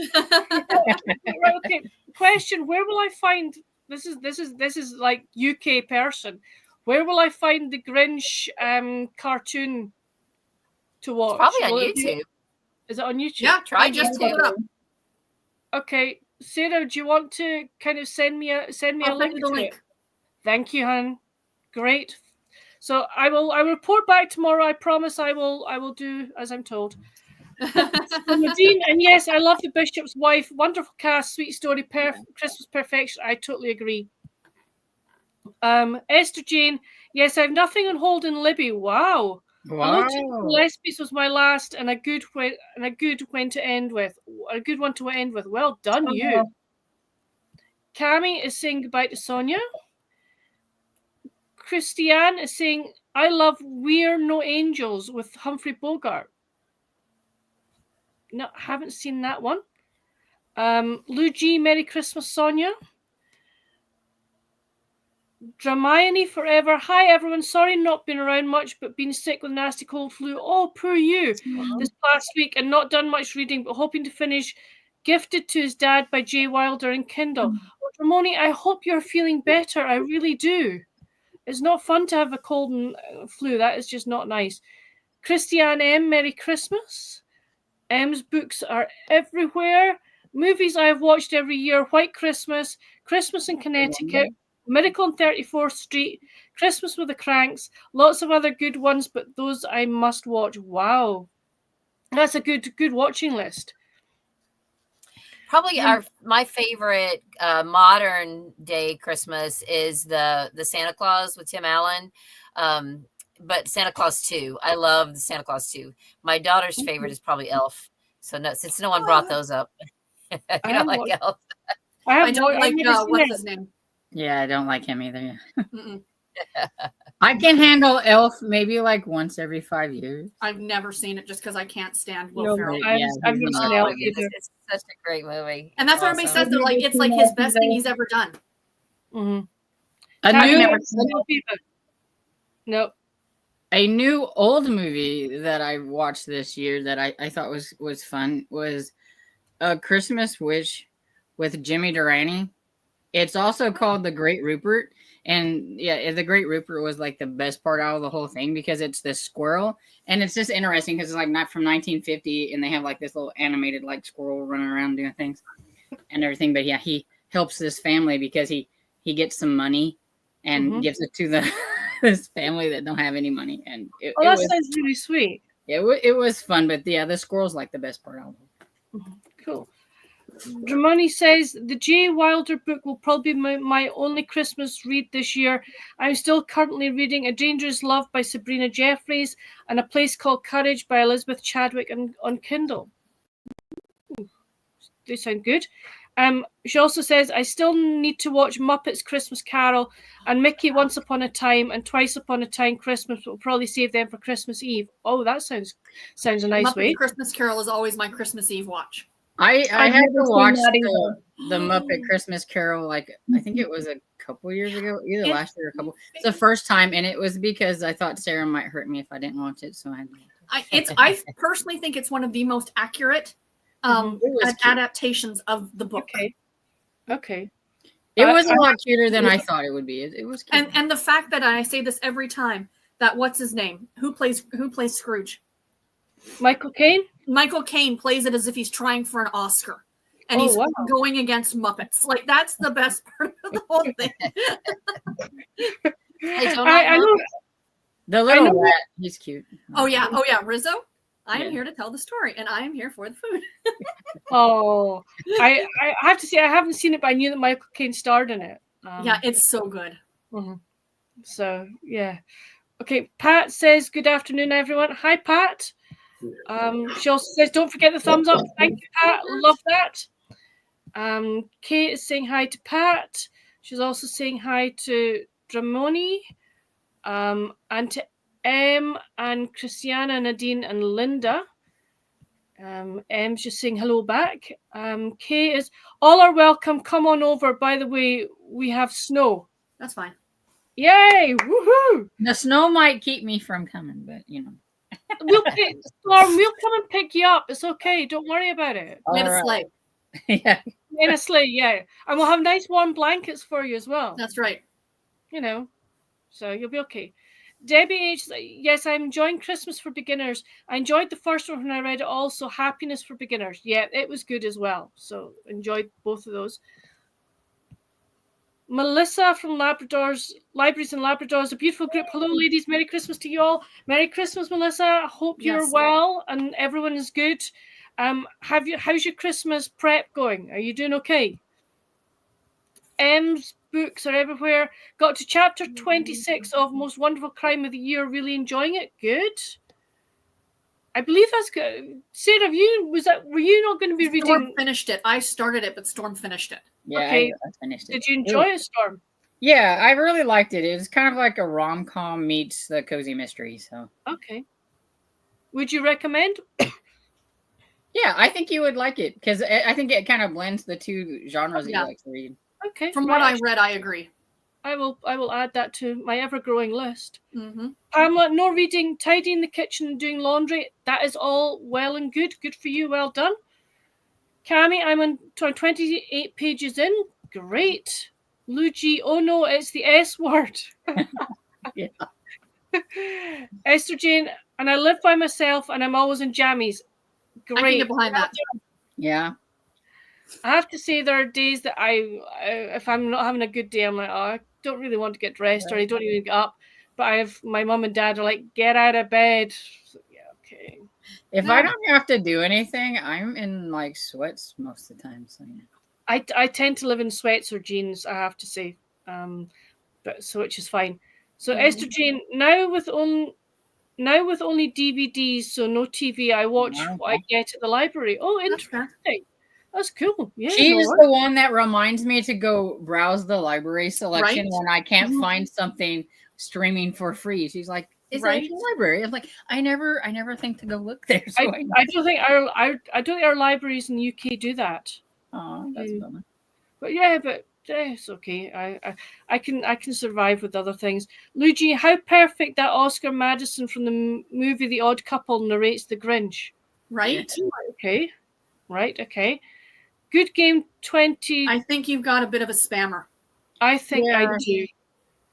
Right, okay. Question: where will I find this is like UK person? Where will I find the Grinch cartoon to watch? It's probably on YouTube. Is it on YouTube? Yeah, I just pulled it up. Okay, Sarah, do you want to kind of send me a link to it? Thank you, hon. Great. So I will report back tomorrow. I promise I will do as I'm told. Nadine, and yes, I love The Bishop's Wife. Wonderful cast, sweet story, Christmas perfection. I totally agree. Esther Jane, yes, I have nothing on hold in Libby. Wow. Gillespie's was my last, and a good one to end with. Well done, you. Cami is saying goodbye to Sonia. Christiane is saying, I love We're No Angels with Humphrey Bogart. No, haven't seen that one. Lou G, Merry Christmas, Sonia. Dramione Forever. Hi, everyone. Sorry not been around much, but been sick with nasty cold flu. Oh, poor you. This past week and not done much reading, but hoping to finish Gifted to His Dad by Jay Wilder and Kindle. Dramione, I hope you're feeling better. I really do. It's not fun to have a cold and flu. That is just not nice. Christiane M, Merry Christmas. M's books are everywhere. Movies I have watched every year. White Christmas, Christmas in Connecticut, Miracle on 34th Street, Christmas with the Cranks, lots of other good ones, but those I must watch. Wow. That's a good watching list. Probably my favorite modern day Christmas is the Santa Claus with Tim Allen. But Santa Claus 2. I love the Santa Claus 2. My daughter's favorite is probably Elf. So since no one brought those up, you don't like Elf. I don't like what's his name. Yeah, I don't like him either. I can handle Elf maybe like once every 5 years. I've never seen it just because I can't stand Will Ferrell. I've never seen Elf either. It's such a great movie. And that's what everybody says. They're like, it's like his best thing he's ever done. A new old movie that I watched this year that I thought was fun was A Christmas Wish with Jimmy Durante. It's also called The Great Rupert. And yeah, The Great Rupert was like the best part out of the whole thing because it's this squirrel. And it's just interesting because it's like not from 1950 and they have like this little animated like squirrel running around doing things and everything. But yeah, he helps this family because he gets some money and gives it to this family that don't have any money. And that sounds really sweet. It was fun, but yeah, the squirrel's like the best part of it. Cool. Dramani says the J. Wilder book will probably be my only Christmas read this year. I'm still currently reading A Dangerous Love by Sabrina Jeffries and A Place Called Courage by Elizabeth Chadwick on Kindle. They sound good. She also says I still need to watch Muppets Christmas Carol and Mickey Once Upon a Time and Twice Upon a Time Christmas, but we'll probably save them for Christmas Eve. Oh, that sounds a nice Muppets way. Christmas Carol is always my Christmas Eve watch. I had to watch the Muppet Christmas Carol, like I think it was a couple years ago, either last year or a couple. It's the first time, and it was because I thought Sarah might hurt me if I didn't watch it, so I personally think it's one of the most accurate adaptations of the book. Okay. It was a lot cuter than I thought it would be. It was cute. And the fact that I say this every time, that what's his name? Who plays Scrooge? Michael Caine? Michael Caine plays it as if he's trying for an Oscar. And he's going against Muppets. Like, that's the best part of the whole thing. I know. The little rat, he's cute. Oh, yeah. Rizzo, I am here to tell the story, and I am here for the food. I have to say, I haven't seen it, but I knew that Michael Caine starred in it. Yeah, it's so good. So, yeah. Okay, Pat says, good afternoon, everyone. Hi, Pat. She also says, don't forget the thumbs up. Thank you, Pat. Love that. Kate is saying hi to Pat. She's also saying hi to Dramoni, and to Em and Christiana, Nadine, and Linda. Em's just saying hello back. Kate is, all are welcome. Come on over. By the way, we have snow. That's fine. Yay! Woohoo! The snow might keep me from coming, but We'll come and pick you up. It's okay. Don't worry about it. In a sleigh. Yeah. In a sleigh, yeah. And we'll have nice warm blankets for you as well. That's right. So you'll be okay. Debbie H, yes, I'm enjoying Christmas for Beginners. I enjoyed the first one when I read it also. Happiness for Beginners. Yeah, it was good as well. So enjoyed both of those. Melissa from Libraries and Labradors, a beautiful group. Hello, ladies. Merry Christmas to you all. Merry Christmas, Melissa. I hope you're well and everyone is good. How's your Christmas prep going? Are you doing okay? Em's books are everywhere. Got to chapter 26 of Most Wonderful Crime of the Year. Really enjoying it. Good. I believe that's good. Sarah, were you not going to be reading? Storm finished it. I started it, but Storm finished it. Yeah, okay. I finished it. Did you enjoy it, Storm? Yeah, I really liked it. It was kind of like a rom-com meets the cozy mystery. So okay. Would you recommend? Yeah, I think you would like it because I think it kind of blends the two genres that you like to read. Okay. From what I read, I agree. I will add that to my ever-growing list. Pamela, no reading, tidying the kitchen and doing laundry. That is all well and good. Good for you. Well done. Cami, I'm on 28 pages in. Great. Luigi, oh no, it's the S word. Yeah. Esther Jane, and I live by myself and I'm always in jammies. Great. I can get behind that. Yeah. I have to say there are days that if I'm not having a good day, I'm like, I don't really want to get dressed or I don't even get up. But my mum and dad are like, get out of bed. So, yeah, okay. If I don't have to do anything, I'm in like sweats most of the time. So yeah. I tend to live in sweats or jeans, I have to say, but so which is fine. So Esther Jane, now with only DVDs, so no TV, I watch what I get at the library. Oh, interesting. That's cool. Yeah, she's the one that reminds me to go browse the library selection when I can't find something streaming for free. She's like, "Is that your library?" I'm like, I never think to go look there. So I don't think our libraries in the UK do that. Oh, that's bummer. But yeah, it's okay. I can survive with other things. Luigi, how perfect that Oscar Madison from the movie The Odd Couple narrates The Grinch. Right. Okay. Right. Okay. Good Game 20. I think you've got a bit of a spammer. I think I do.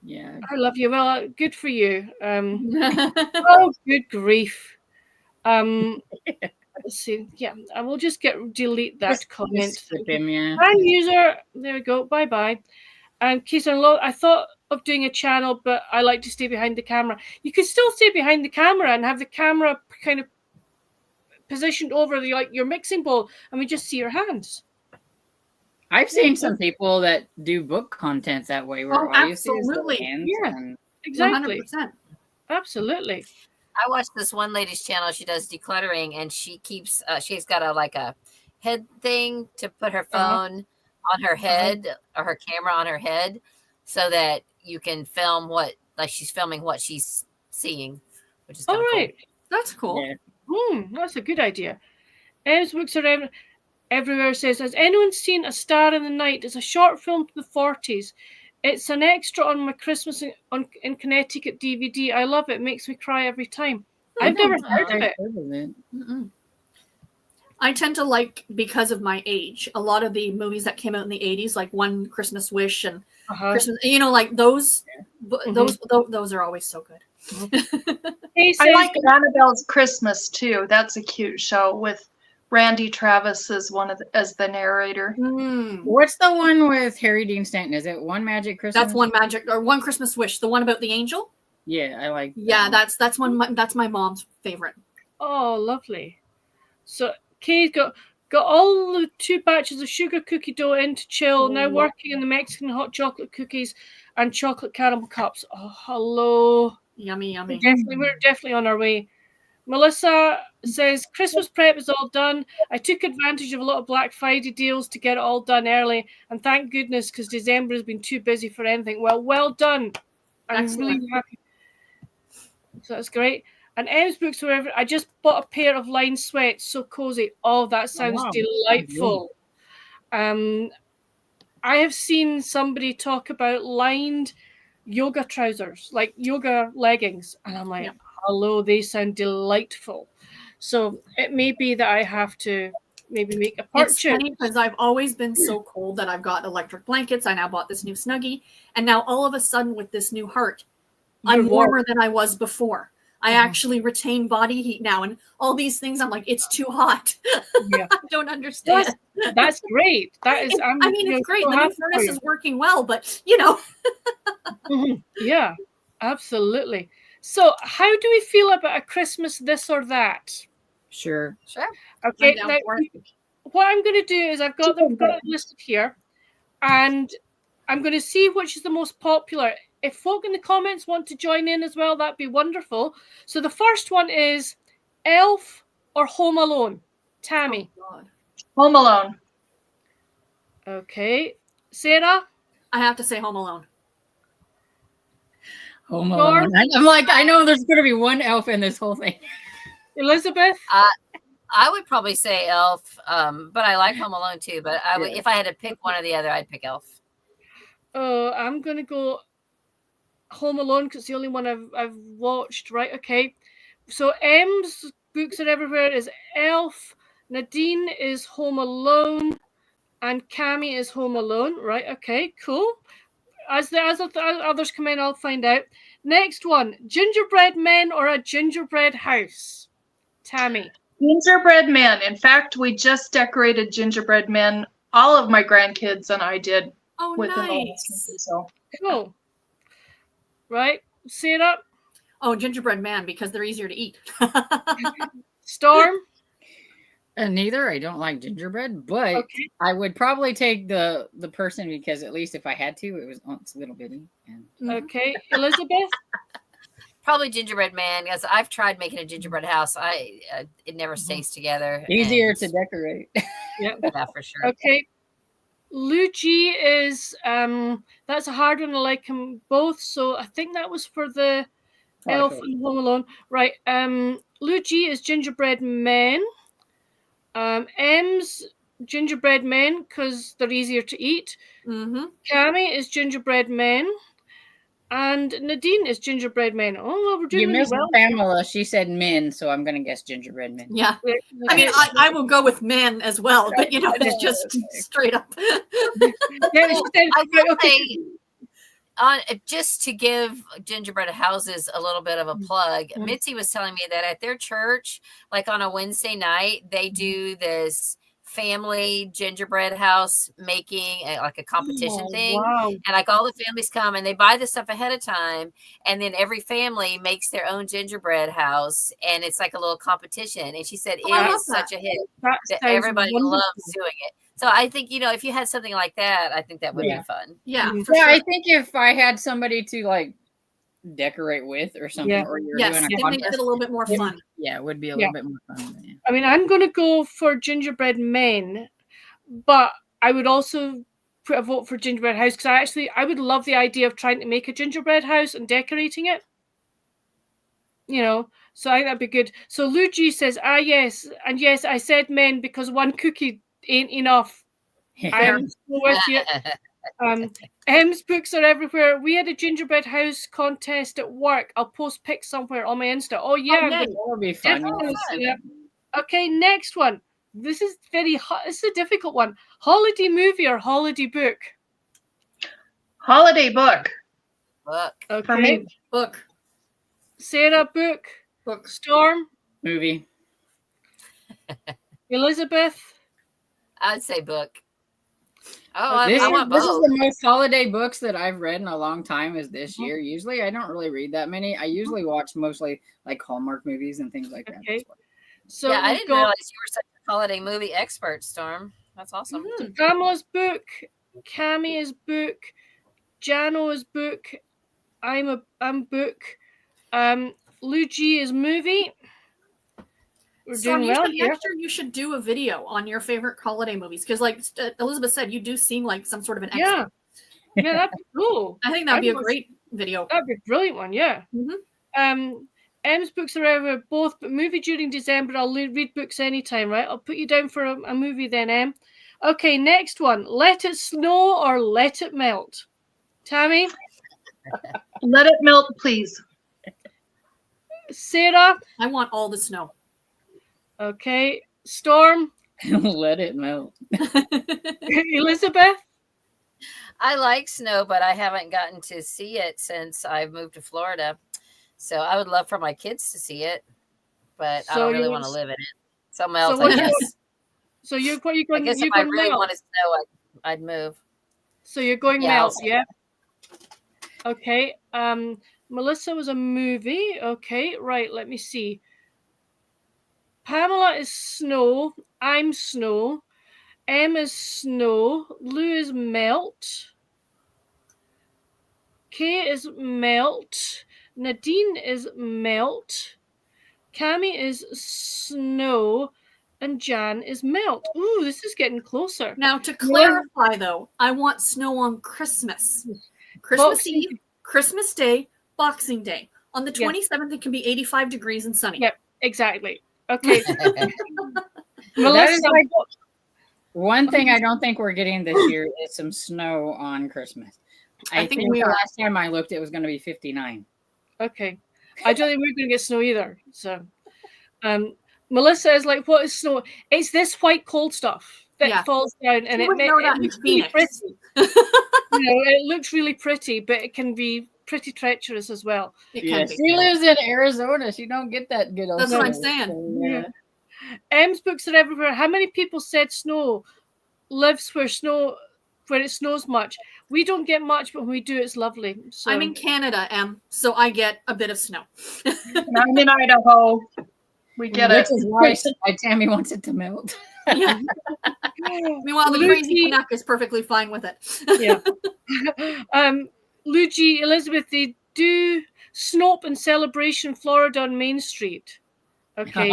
Yeah. I love you. Well, good for you. Oh, good grief. Let's see. Yeah, I will just delete that comment. And user, there we go. Bye bye. And Keith, I thought of doing a channel, but I like to stay behind the camera. You could still stay behind the camera and have the camera kind of positioned over your mixing bowl, and we just see your hands. I've seen some people that do book content that way. Where absolutely. Yeah, exactly. 100%. Absolutely. I watched this one lady's channel. She does decluttering, and she keeps. She's got a head thing to put her phone on her head or her camera on her head, so that you can film she's filming what she's seeing, which is kind of cool. That's cool. Yeah. That's a good idea. Em's Books Are Everywhere says, has anyone seen A Star in the Night? It's a short film from the 40s. It's an extra on my Christmas in Connecticut DVD. I love it. It makes me cry every time. I've never heard of it. I tend to like, because of my age, a lot of the movies that came out in the 80s, like One Christmas Wish and Christmas, like those, those are always so good. I like Annabelle's Christmas too. That's a cute show with Randy Travis as the narrator. What's the one with Harry Dean Stanton? Is it One Magic Christmas? That's One Christmas Wish. The one about the angel. Yeah, I like. Yeah, that's my mom's favorite. Oh, lovely. So Kay's got all the 2 batches of sugar cookie dough in to chill. Now working on the Mexican hot chocolate cookies and chocolate caramel cups. Oh, hello. Yummy, yummy. We're definitely on our way. Melissa says, Christmas prep is all done. I took advantage of a lot of Black Friday deals to get it all done early. And thank goodness, because December has been too busy for anything. Well done. I'm really happy. So that's great. And Em's Books Wherever, I just bought a pair of lined sweats. So cozy. Oh, that sounds delightful. I have seen somebody talk about lined yoga trousers, like yoga leggings. And I'm like, hello, they sound delightful. So it may be that I have to maybe make a purchase. It's funny because I've always been so cold that I've got electric blankets. I now bought this new Snuggie. And now all of a sudden with this new heart, I'm warmer than I was before. I actually retain body heat now. And all these things, I'm like, it's too hot. I don't understand. That's great. That is, it's great. So the new furnace is working well, but Yeah, absolutely. So how do we feel about a Christmas this or that? Sure. Okay, now, what I'm going to do is I've got them listed here, and I'm going to see which is the most popular. If folk in the comments want to join in as well, that'd be wonderful. So the first one is Elf or Home Alone. Tammy. Home Alone. Okay. Sarah? I have to say Home Alone. Home Alone. I'm like, I know there's going to be one elf in this whole thing. Elizabeth? I would probably say Elf, but I like Home Alone too. But if I had to pick one or the other, I'd pick Elf. I'm going to go Home Alone because it's the only one I've watched. Right, okay. So Em's Books Are Everywhere is Elf. Nadine is Home Alone. And Cami is Home Alone. Right, okay, cool. As others come in, I'll find out. Next one, Gingerbread Men or a Gingerbread House? Tammy. Gingerbread Men. In fact, we just decorated gingerbread men. All of my grandkids and I did. Oh, nice. Cool. Right, Sarah? Oh, gingerbread man, because they're easier to eat. Storm? Neither. I don't like gingerbread, but I would probably take the person because at least if I had to, it's a little bitty. And... Okay, Elizabeth? Probably gingerbread man, because I've tried making a gingerbread house. It never stays together. Easier to decorate. Yeah, for sure. Okay. Luigi is that's a hard one. I like them both, so I think that was for the Elf and Home Alone. Right. Luigi is gingerbread men. M's gingerbread men because they're easier to eat. Cami is gingerbread men. And Nadine is gingerbread men. Oh, well, we're doing You really missed well. Pamela. She said men, so I'm going to guess gingerbread men. Yeah. I mean, I will go with men as well, but you know, it's just straight up. Yeah, she said, I will say, just to give gingerbread houses a little bit of a plug, Mitzi was telling me that at their church, like on a Wednesday night, they do this family gingerbread house making like a competition thing. Wow. And like all the families come and they buy the stuff ahead of time, and then every family makes their own gingerbread house, and it's like a little competition. And she said it is such a hit that everybody loves doing it. So I think, you know, if you had something like that, I think that would be fun. Yeah. Yeah, sure. I think if I had somebody to like decorate with or something, or you're doing a it makes it a little bit more fun. Yeah, it would be a little bit more fun. Yeah. I mean, I'm going to go for gingerbread men, but I would also put a vote for gingerbread house because I would love the idea of trying to make a gingerbread house and decorating it. You know, so I think that'd be good. So Luigi says, yes. And yes, I said men because one cookie ain't enough. I'm with you. M's books are everywhere. We had a gingerbread house contest at work. I'll post pics somewhere on my Insta. Oh yeah, that would be fun. Yeah. Okay, next one. This is this is a difficult one. Holiday movie or holiday book? Holiday book. Book. Okay. For me. Book. Sarah, book. Book. Storm. Movie. Elizabeth. I'd say book. Oh, I want both. This is the most holiday books that I've read in a long time is this year. Usually I don't really read that many. I usually watch mostly like Hallmark movies and things like that. So yeah, I didn't realize you were such a holiday movie expert, Storm. That's awesome. Pamela's book, Cami's book, Jano's book, I'm book, Luigi is movie. We're doing well here. Next year you should do a video on your favorite holiday movies because, like Elizabeth said, you do seem like some sort of an expert. Yeah, that'd be cool. I think that'd be a great video. That'd be a brilliant one. Yeah. M's books are over both, but movie during December. I'll read books anytime, right? I'll put you down for a movie then, Em. Okay, next one. Let it snow or let it melt? Tammy? Let it melt, please. Sarah? I want all the snow. Okay. Storm? Let it melt. Elizabeth? I like snow, but I haven't gotten to see it since I've moved to Florida. So I would love for my kids to see it, but I don't really want to live in it. Something else, I guess. So you're going? I guess if I really wanted snow, I'd move. So you're going melt, yeah? Okay. Melissa was a movie. Okay, right. Let me see. Pamela is snow. I'm snow. M is snow. Lou is melt. K is melt. Nadine is melt. Cami is snow. And Jan is melt. Ooh, this is getting closer. Now, to clarify, though, I want snow on Christmas. Christmas Eve, Christmas Day, Boxing Day. On the 27th, it can be 85 degrees and sunny. Yep, exactly. Okay. Melissa, one thing I don't think we're getting this year is some snow on Christmas. I think the last time I looked, it was going to be 59. Okay. I don't think we're going to get snow either. So, Melissa is like, what is snow? It's this white cold stuff that falls down and it looks really pretty. It looks really pretty, but it can be pretty treacherous as well. She lives in Arizona. She don't get that good. That's what I'm saying. Yeah. M's books are everywhere. How many people said snow lives where it snows much? We don't get much, but when we do, it's lovely. So. I'm in Canada, Em, so I get a bit of snow. I'm in Idaho. We get Which it. is why Tammy wants it to melt. Yeah. Meanwhile, the crazy Canuck is perfectly fine with it. Yeah. Luigi, Elizabeth, they do Snope and Celebration Florida on Main Street. Okay.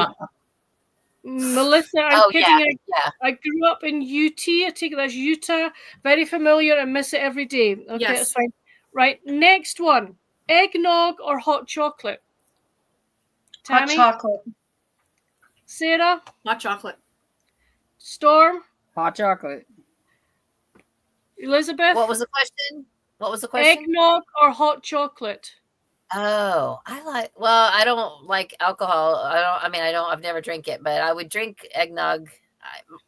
Melissa, I'm kidding. Yeah. I grew up in UT. I take it as Utah. Very familiar. I miss it every day. Okay, Yes. that's fine. Right. Next one. Eggnog or hot chocolate? Hot Tammy? chocolate. Sarah? Hot chocolate. Storm? Hot chocolate. Elizabeth? What was the question? Eggnog or hot chocolate? Oh, I don't like alcohol. I've never drank it, but I would drink eggnog.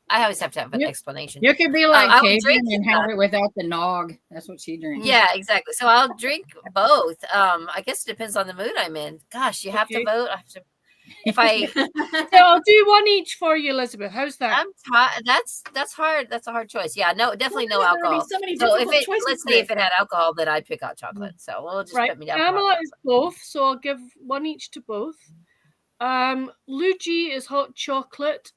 I always have to have an explanation. You could be like I would Cajun drink and have it without the nog. That's what she drinks. Yeah, exactly. So I'll drink both. I guess it depends on the mood I'm in. Gosh, you have to vote. I have to. If I, So I'll do one each for you, Elizabeth. How's that? that's hard. That's a hard choice. Yeah, no, definitely no There would be alcohol. so many So difficult choices let's say today. if it had alcohol, then I'd pick hot chocolate. So we'll just Right. put me down. for hot Pamela chocolate. is both, so I'll give one each to both. Luigi is hot chocolate.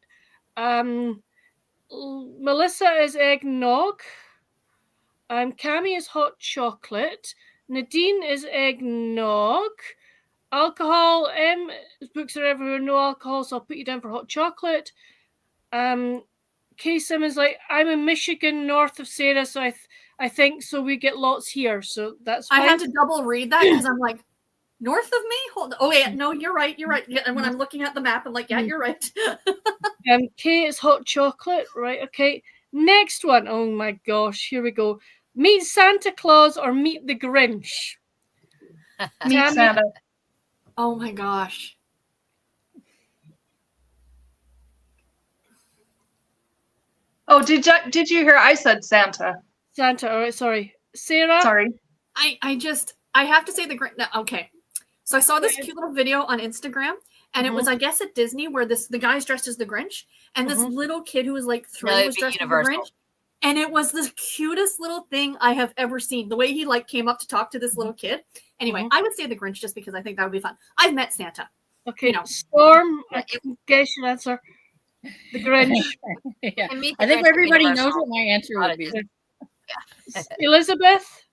Melissa is eggnog. Cami is hot chocolate. Nadine is eggnog. Alcohol. Books are everywhere. No alcohol, so I'll put you down for hot chocolate. Kay Simmons like, I'm in Michigan, north of Sarah, so I think so. We get lots here, so that's fine. I had to double read that because I'm like, north of me? Hold on. Oh wait, no, you're right. You're right. Yeah, and when I'm looking at the map, I'm like, yeah, you're right. Kay is hot chocolate, right? Okay. Next one. Oh my gosh, here we go. Meet Santa Claus or meet the Grinch? Meet Tammy? Santa. Oh my gosh. Oh, did you hear? I said Santa. Santa. All right, sorry. Sarah? Sorry. I have to say the Grinch. Okay. So I saw this cute little video on Instagram, and it was, I guess, at Disney where the guy's dressed as the Grinch, and this little kid who was like 3 was dressed as the Grinch. And it was the cutest little thing I have ever seen. The way he like came up to talk to this little kid. Anyway, I would say the Grinch just because I think that would be fun. I've met Santa. Okay. You know. Storm, I can guess your answer. The Grinch. Yeah. I think everybody knows what my answer would be. Yeah. Elizabeth?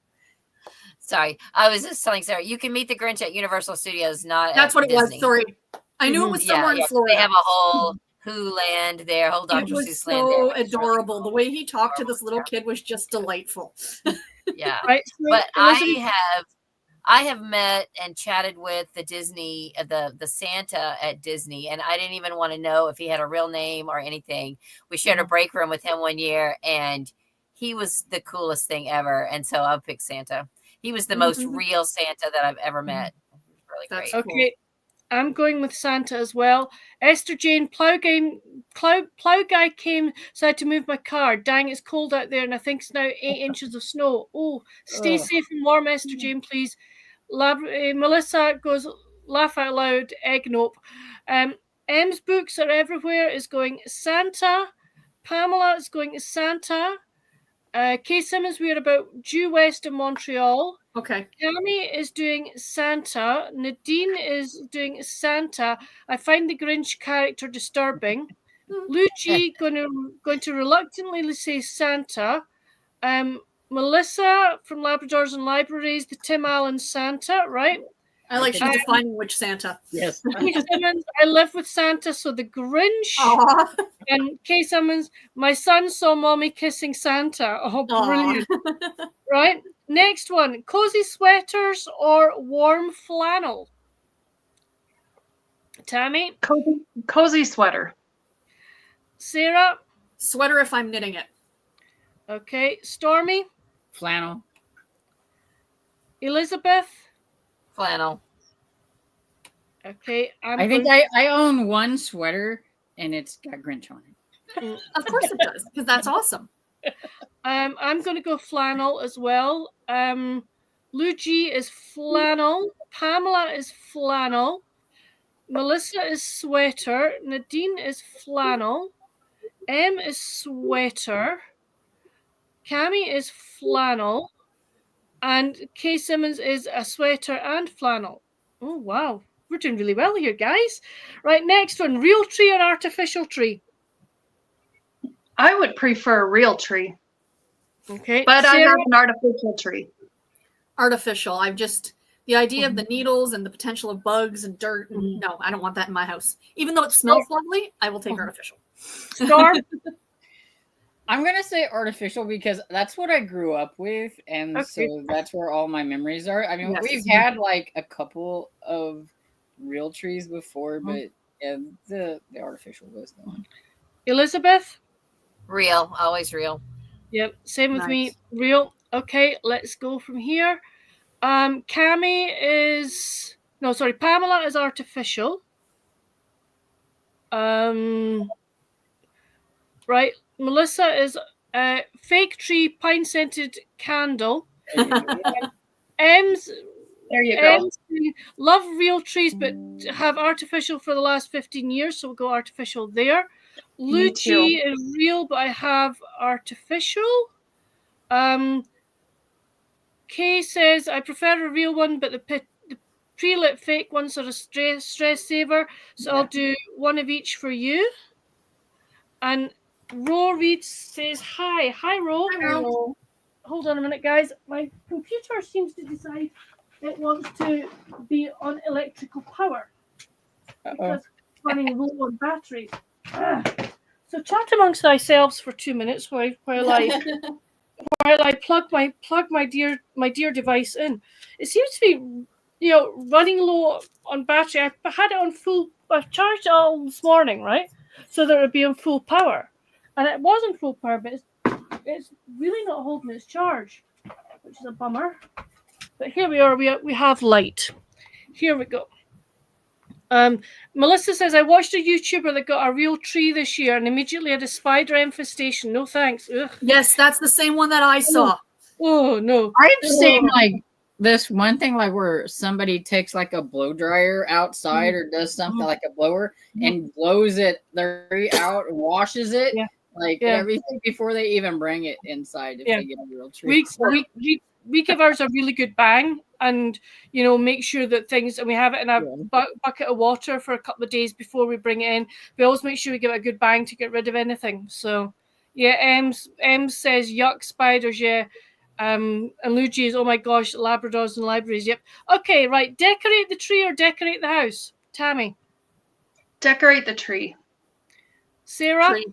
Sorry, I was just telling Sarah, you can meet the Grinch at Universal Studios, not That's what it Disney. was. Sorry. I knew it was somewhere in Florida. They have a whole Who land there, whole Dr. It was Seuss land there. so adorable. The way he talked to this little kid was just delightful. Yeah. Right. But I have met and chatted with the Disney, the Santa at Disney, and I didn't even want to know if he had a real name or anything. We shared a break room with him one year, and he was the coolest thing ever. And so I'll pick Santa. He was the most real Santa that I've ever met. Really great. Okay. I'm going with Santa as well. Esther Jane, Plow Guy came, so I had to move my car. Dang, it's cold out there, and I think it's now 8 inches of snow. Oh, stay safe and warm, Esther Jane, please. Melissa goes, laugh out loud, egg nope. M's books are everywhere is going Santa. Pamela is going Santa. Kay Simmons, we're about due west of Montreal. Okay. Tammy is doing Santa. Nadine is doing Santa. I find the Grinch character disturbing. Luigi going to reluctantly say Santa. Melissa from Labradors and Libraries, the Tim Allen Santa, right? I like she's defining which Santa. Yes. Kay Simmons, I live with Santa, so the Grinch. Aww. And Kay Simmons, my son saw mommy kissing Santa. Oh, brilliant. Right? Next one, cozy sweaters or warm flannel? Tammy? Cozy sweater. Sarah? Sweater if I'm knitting it. Okay. Stormy? Flannel. Elizabeth? Flannel. Okay. I think I own one sweater and it's got Grinch on it. Of course it does, because that's awesome. I'm going to go flannel as well. Luigi is flannel. Pamela is flannel. Melissa is sweater. Nadine is flannel. M is sweater. Cami is flannel. And Kay Simmons is a sweater and flannel. Oh, wow. we're doing really well here, guys. Right, next one, real tree or artificial tree? I would prefer a real tree, Okay. but I Sarah? have an artificial tree. Artificial. I've just the idea of the needles and the potential of bugs and dirt. No, I don't want that in my house. Even though it smells lovely, I will take artificial. Storm? I'm gonna say artificial because that's what I grew up with, and so that's where all my memories are. I mean, we've had like a couple of real trees before, but yeah, the artificial was the one. Elizabeth? Real, always real. Yep, same with me. Real. Okay, let's go from here. Pamela is artificial. Right, Melissa is fake tree, pine scented candle. M's There you go. Love real trees, but have artificial for the last 15 years, so we'll go artificial there. Luigi is real, but I have artificial. Kay says I prefer a real one, but the pre-lit fake ones are a stress saver, so I'll do one of each for you. And Ro Reed says hi. Hi, Ro. Hello. Hold on a minute, guys. My computer seems to decide it wants to be on electrical power because it's running low on batteries. So chat amongst ourselves for 2 minutes while I plug my dear device in. It seems to be, running low on battery. I had it on full. I charged it all this morning, right? So that it would be on full power, and it was on full power, but it's really not holding its charge, which is a bummer. But here we are. We have light. Here we go. Melissa says, I watched a YouTuber that got a real tree this year and immediately had a spider infestation. No thanks. Ugh. Yes, that's the same one that I saw. Oh no. I've seen like this one thing like where somebody takes like a blow dryer outside or does something like a blower and blows it out and washes it everything before they even bring it inside if they get a real tree. We give ours a really good bang and make sure that things, and we have it in a bucket of water for a couple of days before we bring it in. We always make sure we give it a good bang to get rid of anything. So M says yuck spiders, and Luigi is, oh my gosh, Labradors and libraries. Yep. Okay, right. Decorate the tree or decorate the house? Tammy. Decorate the tree. Sarah. Tree.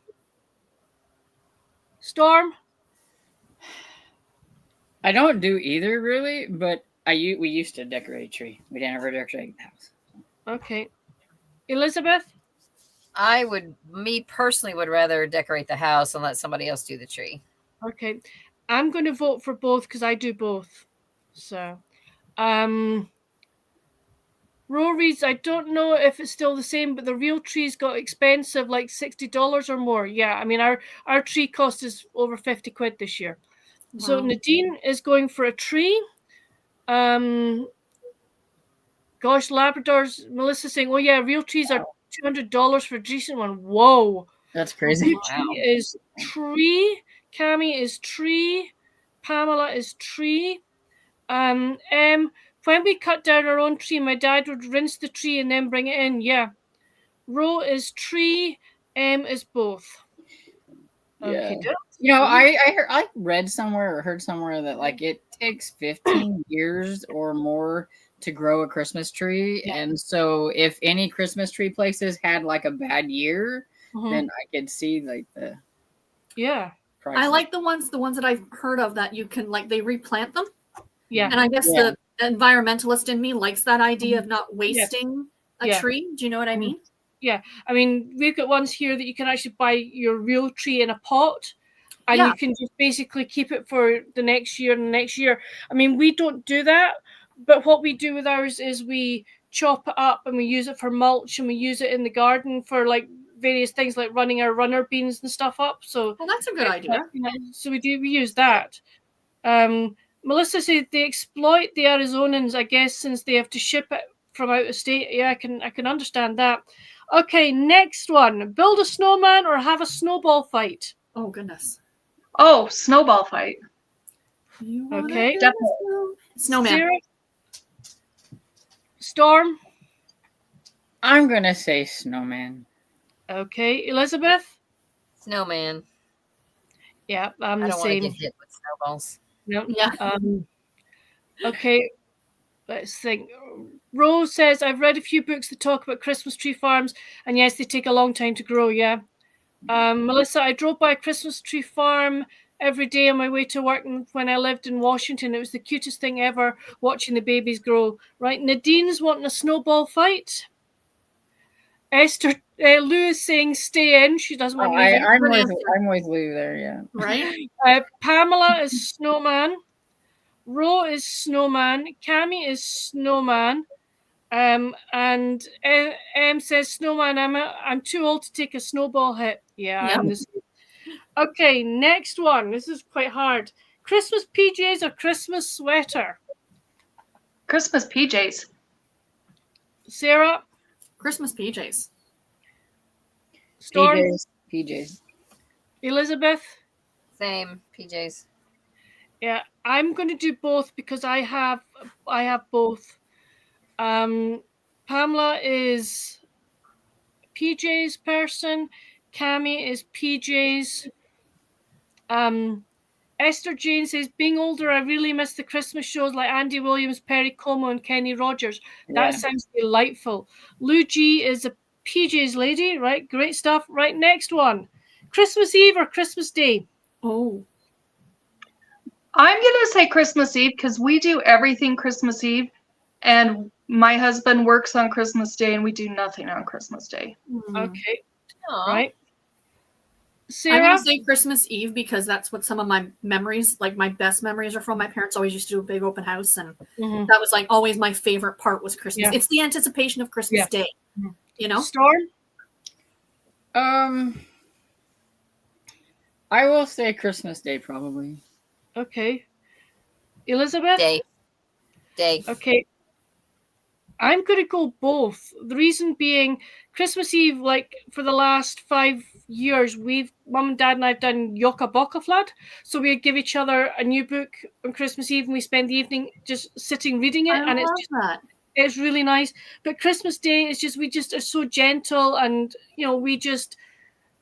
Storm. I don't do either really, but we used to decorate a tree. We didn't ever decorate the house. Okay. Elizabeth. Me personally would rather decorate the house and let somebody else do the tree. Okay. I'm going to vote for both because I do both. So, Rory's, I don't know if it's still the same, but the real trees got expensive, like $60 or more. Yeah, I mean, our tree cost is over 50 quid this year. Wow. So Nadine is going for a tree. Gosh, Labradors, Melissa saying, oh yeah, real trees are $200 for a decent one. Whoa. That's crazy. Tree is tree. Cami is tree. Pamela is tree. When we cut down our own tree, my dad would rinse the tree and then bring it in. Yeah. Ro is tree. M is both. Yeah. Okay. I read somewhere or heard somewhere that like it takes 15 years or more to grow a Christmas tree. Yeah. And so if any Christmas tree places had like a bad year, then I could see like the prices. I like the ones that I've heard of that you can they replant them. Yeah. And I guess the environmentalist in me likes that idea of not wasting a tree. Do you know what I mean? Yeah. I mean, we've got ones here that you can actually buy your real tree in a pot and you can just basically keep it for the next year and the next year. I mean, we don't do that, but what we do with ours is we chop it up and we use it for mulch and we use it in the garden for like various things like running our runner beans and stuff up. So that's a good idea. So we use that. Melissa said they exploit the Arizonans, I guess, since they have to ship it from out of state. Yeah, I can understand that. Okay, next one. Build a snowman or have a snowball fight? Oh, goodness. Oh, snowball fight. Okay. Definitely. Snowman. Sarah? Storm? I'm gonna say snowman. Okay, Elizabeth. Snowman. Yeah, I'm I the don't want to same. get hit with snowballs. No. Yeah. Okay, let's think. Rose says, I've read a few books that talk about Christmas tree farms, and yes, they take a long time to grow, yeah. Melissa, I drove by a Christmas tree farm every day on my way to work when I lived in Washington. It was the cutest thing ever, watching the babies grow. Right, Nadine's wanting a snowball fight. Esther, Lou is saying stay in. She doesn't want you to. I'm with Lou there, yeah. Right? Pamela is snowman. Ro is snowman. Cami is snowman. And M says snowman. I'm too old to take a snowball hit. Yeah. Yep. Okay, next one. This is quite hard. Christmas PJs or Christmas sweater? Christmas PJs. Sarah? Christmas PJs. Storm? PJs. Elizabeth? Same. PJs. Yeah, I'm going to do both because I have both. Pamela is PJs person. Cami is PJs. Esther Jane says, being older, I really miss the Christmas shows like Andy Williams, Perry Como, and Kenny Rogers. That sounds delightful. Lou G is a PJs lady, right? Great stuff. Right, next one. Christmas Eve or Christmas Day? Oh. I'm going to say Christmas Eve because we do everything Christmas Eve, and my husband works on Christmas Day, and we do nothing on Christmas Day. Okay. Aww. Right. I'm Sarah? going to say Christmas Eve because that's what some of my memories, like my best memories are from. My parents always used to do a big open house, and that was like always my favorite part was Christmas. Yeah. It's the anticipation of Christmas Day, you know? Storm? I will say Christmas Day probably. Okay. Elizabeth? Day. Okay. I'm going to go both. The reason being, Christmas Eve, like for the last 5 years, Mum and Dad and I've done Yoka Boka Flood. So we give each other a new book on Christmas Eve and we spend the evening just sitting reading it. And it's really nice. But Christmas Day is just, we just are so gentle and, you know, we just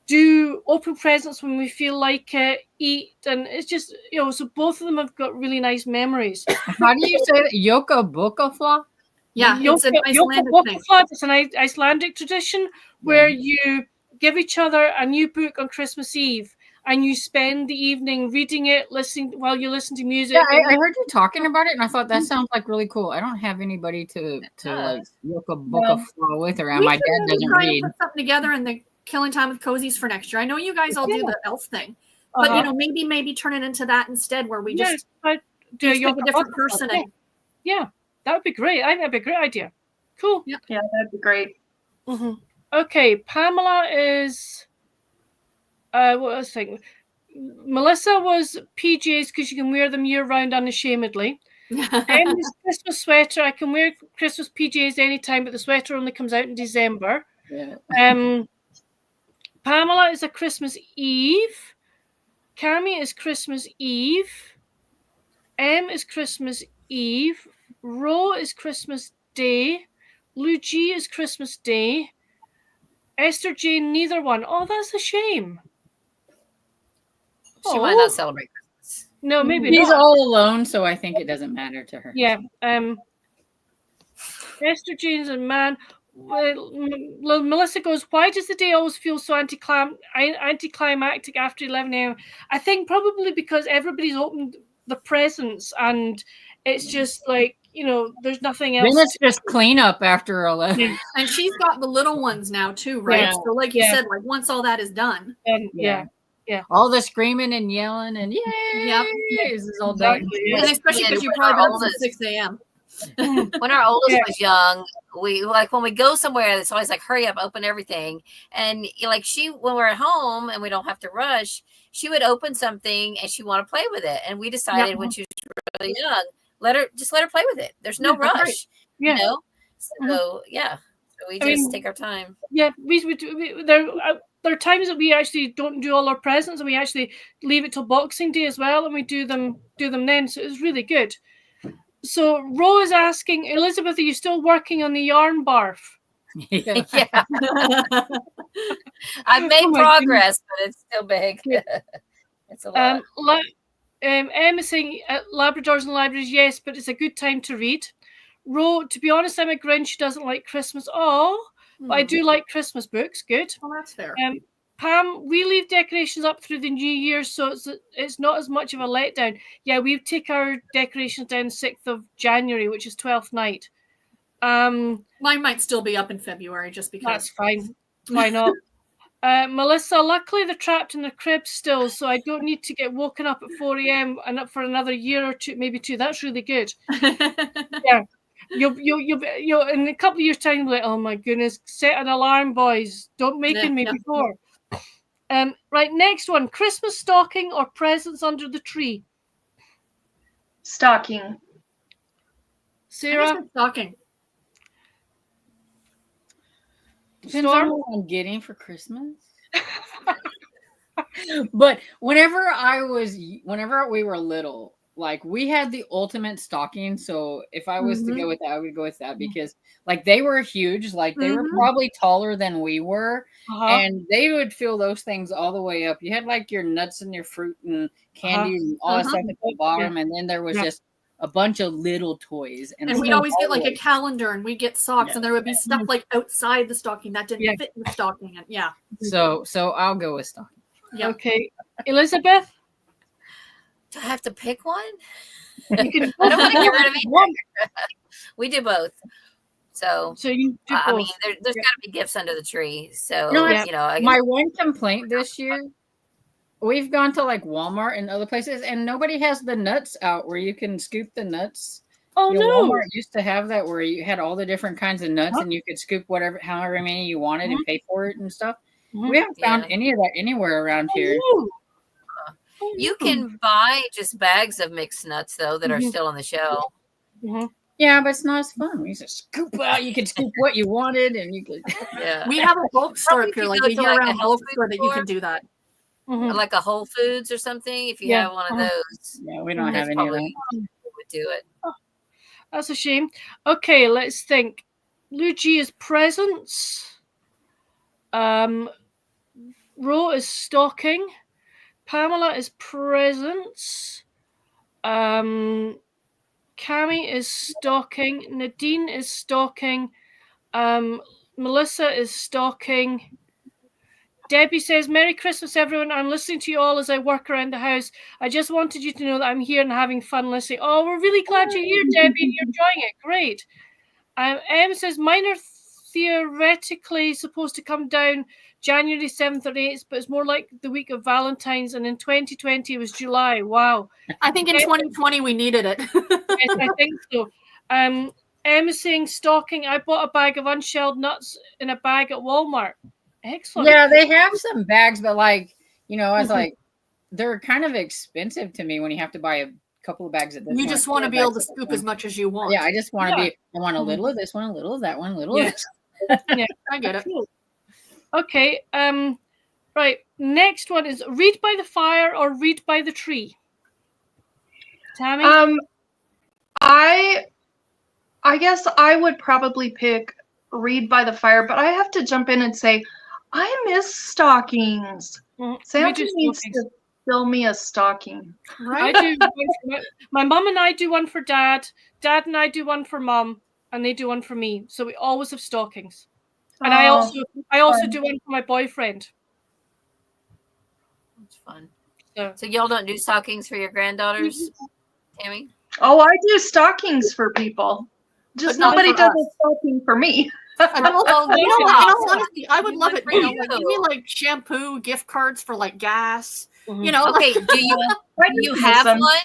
do open presents when we feel like it, eat. And it's just, you know, so both of them have got really nice memories. How do you say that? Yoka Boka Flood? Yeah, it's an Icelandic thing. It's an Icelandic tradition where you give each other a new book on Christmas Eve and you spend the evening reading it, listening while you listen to music. Yeah, I heard you talking about it and I thought that sounds like really cool. I don't have anybody to like Yoka Boka Flood with around. My dad doesn't read. Put something together and the Killing Time with Cozies for next year. I know you guys all do the elf thing, but you know, maybe turn it into that instead where we just do a different person. Yeah. That would be great. I think that'd be a great idea. Cool. Yeah, that'd be great. Okay, Pamela is. What was I thinking? Melissa was PJs because you can wear them year round unashamedly. Em is Christmas sweater. I can wear Christmas PJs anytime, but the sweater only comes out in December. Yeah. Pamela is a Christmas Eve. Cami is Christmas Eve. M is Christmas Eve. Ro is Christmas Day. Lou G is Christmas Day. Esther Jane, neither one. Oh, that's a shame. She might not celebrate Christmas. No, maybe She's not. all alone, so I think it doesn't matter to her. Yeah. Esther Jane's a man. Well, Melissa goes, why does the day always feel so anticlimactic after 11 a.m.? I think probably because everybody's opened the presents and it's just like, you know, there's nothing else. Then it's just cleanup after 11. And she's got the little ones now too, right? Yeah. So like you said, like once all that is done. Yeah. All the screaming and yelling and this is all done. And especially because you're probably up at 6 a.m. When our oldest was young, we like when we go somewhere, it's always like, hurry up, open everything. And like when we're at home and we don't have to rush, she would open something and she want to play with it. And we decided when she was really young, let her play with it. There's no rush. Right. You know? So so we just take our time. Yeah, there are times that we actually don't do all our presents and we actually leave it till Boxing Day as well, and we do them then. So it's really good. So Ro is asking, Elizabeth, are you still working on the yarn barf? Yeah. Yeah. I've made my progress, but it's still big. It's a lot. Emma saying Labradors and libraries, yes, but it's a good time to read. Ro, to be honest, I'm a Grinch who doesn't like Christmas. Oh, but I do like Christmas books. Good. Well, that's fair. Pam, we leave decorations up through the New Year, so it's not as much of a letdown. Yeah, we take our decorations down 6th of January, which is 12th night. Mine might still be up in February just because. That's fine. Why not? Melissa, luckily they're trapped in their cribs still, so I don't need to get woken up at 4 a.m. and up for another year or two, maybe 2. That's really good. Yeah. You'll in a couple of years' time, like, oh my goodness, set an alarm, boys. Don't make me before. Right, next one. Christmas stocking or presents under the tree? Stocking. Sarah? Stocking. Depends on what I'm getting for Christmas. But whenever we were little, like we had the ultimate stocking. So if I was to go with that, I would go with that because like they were huge, like they were probably taller than we were, and they would fill those things all the way up. You had like your nuts and your fruit and candy and all that stuff at the bottom, and then there was just a bunch of little toys. And we'd always get like a calendar, and we'd get socks, and there would be stuff like outside the stocking that didn't fit in the stocking. And So I'll go with stocking. Yeah. Okay. Elizabeth? Do I have to pick one? You can I don't want to get rid of either. We do both. So you do both. I mean, there's got to be gifts under the tree. So, my one complaint this year, we've gone to like Walmart and other places, and nobody has the nuts out where you can scoop the nuts. Oh, no. Walmart used to have that where you had all the different kinds of nuts and you could scoop however many you wanted and pay for it and stuff. We haven't found any of that anywhere around here. You can buy just bags of mixed nuts, though, that are still on the shelf. Yeah, but it's not as fun. You just scoop out. You can scoop what you wanted, and you could. Yeah. We have a bulk store up here, like a year-round bulk store that you can do that. Like a Whole Foods or something. If you have one of those, yeah, we don't have any of that. Would do it. That's a shame. Okay, let's think. Luigi is presents. Ro is stocking. Pamela is presents. Cami is stocking. Nadine is stocking. Melissa is stocking. Debbie says, Merry Christmas, everyone. I'm listening to you all as I work around the house. I just wanted you to know that I'm here and having fun listening. Oh, we're really glad you're here, Debbie, and you're enjoying it. Great. Em says, mine are theoretically supposed to come down January 7th or 8th, but it's more like the week of Valentine's, and in 2020 it was July. Wow. I think in 2020 we needed it. Yes, I think so. Emma's saying stocking. I bought a bag of unshelled nuts in a bag at Walmart. Excellent. Yeah, they have some bags, but like, I was like, they're kind of expensive to me when you have to buy a couple of bags of this. You just want to be able to scoop as much as you want. Yeah, I just want to I want a little of this one, a little of that one, a little of this. Yeah, I get it. Okay. Right. Next one is read by the fire or read by the tree. Tammy? I guess I would probably pick read by the fire, but I have to jump in and say I miss stockings. Santa needs to fill me a stocking. Right? I do. My mom and I do one for Dad. Dad and I do one for Mom, and they do one for me. So we always have stockings. And I also do one for my boyfriend. That's fun. So y'all don't do stockings for your granddaughters, Tammy? Oh, I do stockings for people. Just nobody does a stocking for me. Honestly, I would love it. Give me like shampoo, gift cards for like gas. Okay, do you have one?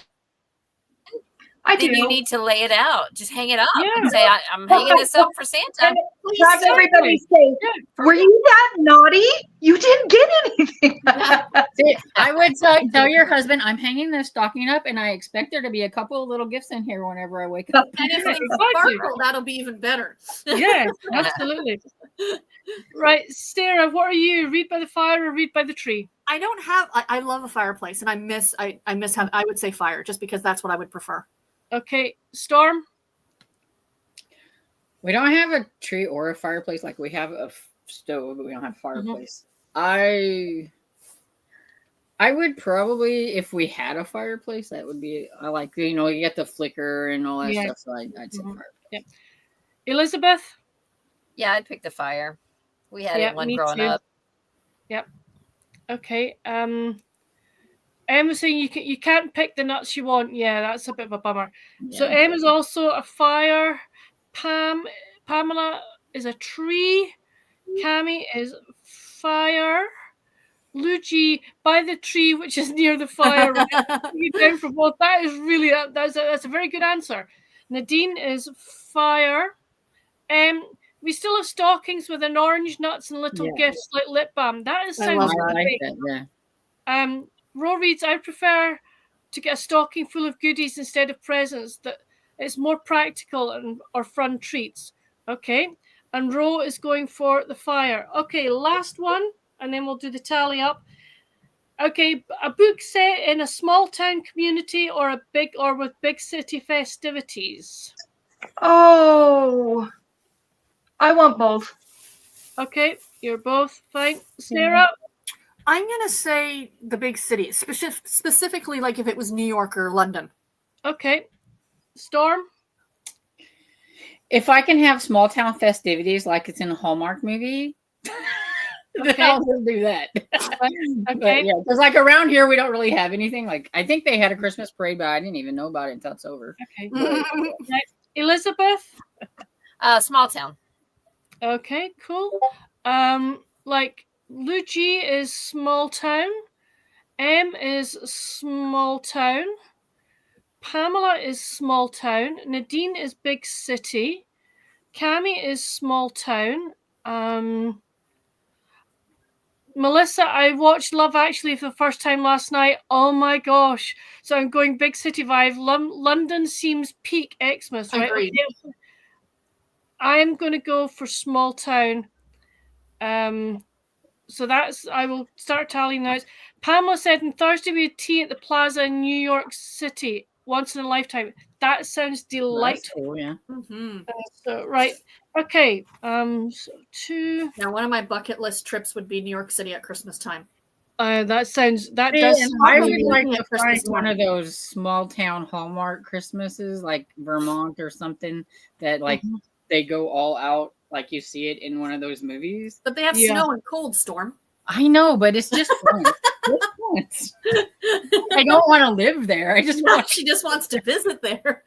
I do. Then you need to lay it out. Just hang it up and say, I'm hanging this up for Santa. Have everybody say, were you that naughty? You didn't get anything. I would tell your husband, I'm hanging this stocking up, and I expect there to be a couple of little gifts in here whenever I wake up. And if it's sparkle, that'll be even better. Yes, absolutely. Right, Sarah, what are you? Read by the fire or read by the tree? I don't have. I love a fireplace, and I miss having. I would say fire, just because that's what I would prefer. Okay, Storm. We don't have a tree or a fireplace. Like we have a stove, but we don't have a fireplace. I would probably, if we had a fireplace, that would be. I like you get the flicker and all that stuff. So I'd say fireplace. Yep. Elizabeth. Yeah, I'd pick the fire. We had Yep, it one me growing too. up. Yep. Okay. Em was saying you can't pick the nuts you want. Yeah, that's a bit of a bummer. Yeah. So Em is also a fire. Pamela is a tree. Cami is fire. Luigi by the tree, which is near the fire. You down for both. That is really that's a very good answer. Nadine is fire. We still have stockings with an orange nuts and little gifts like lip balm. That sounds great. Yeah. Ro reads, I prefer to get a stocking full of goodies instead of presents. That it's more practical or fun treats. Okay. And Ro is going for the fire. Okay, last one, and then we'll do the tally up. Okay, a book set in a small town community or with big city festivities. Oh, I want both. Okay, you're both fine. Sarah? I'm going to say the big city, specifically like if it was New York or London. Okay. Storm? If I can have small town festivities like it's in a Hallmark movie, then I'll just do that. Okay. Yeah, because like around here we don't really have anything. Like I think they had a Christmas parade, but I didn't even know about it until it's over. Okay. Elizabeth? Small town. Okay, cool. Like Luigi is small town. M is small town. Pamela is small town. Nadine is big city. Cami is small town. Melissa, I watched Love Actually for the first time last night. Oh my gosh. So I'm going big city vibe. London seems peak Xmas, right? Agreed. Okay. I'm going to go for small town. So I will start tallying now. Pamela said on Thursday we had tea at the Plaza in New York City. Once in a lifetime. That sounds delightful. Cool, yeah. So right. Okay. So 2. Now, one of my bucket list trips would be New York City at Christmas time. That does. I would like to find one of those small town Hallmark Christmases, like Vermont or something, that like they go all out, like you see it in one of those movies. But they have snow and cold, Storm. I know, but it's just fun. I don't want to live there. She just wants to visit there.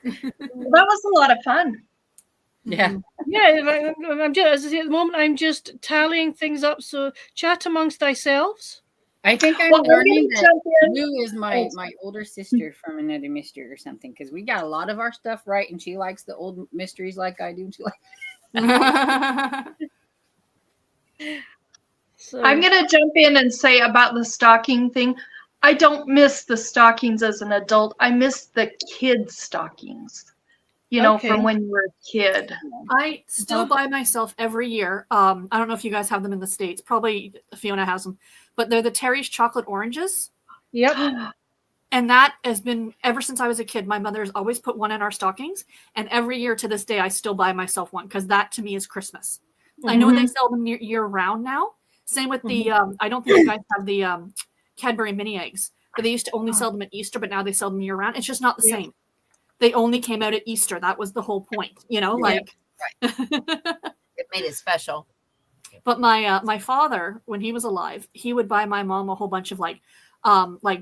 That was a lot of fun. Yeah. Yeah, I'm just at the moment I'm just tallying things up. So chat amongst thyselves. I think I'm learning that Lou is my older sister from another mystery or something, because we got a lot of our stuff right, and she likes the old mysteries like I do. And she So I'm going to jump in and say about the stocking thing. I don't miss the stockings as an adult. I miss the kid stockings, from when you were a kid. I still buy myself every year. I don't know if you guys have them in the States. Probably Fiona has them. But they're the Terry's chocolate oranges. Yep. And that has been, ever since I was a kid, my mother has always put one in our stockings. And every year to this day, I still buy myself one, because that to me is Christmas. I know they sell them year round now. Same with the, I don't think you guys have the Cadbury mini eggs, but they used to only sell them at Easter, but now they sell them year round. It's just not the same. They only came out at Easter. That was the whole point, like. Right. It made it special. But my father, when he was alive, he would buy my mom a whole bunch of like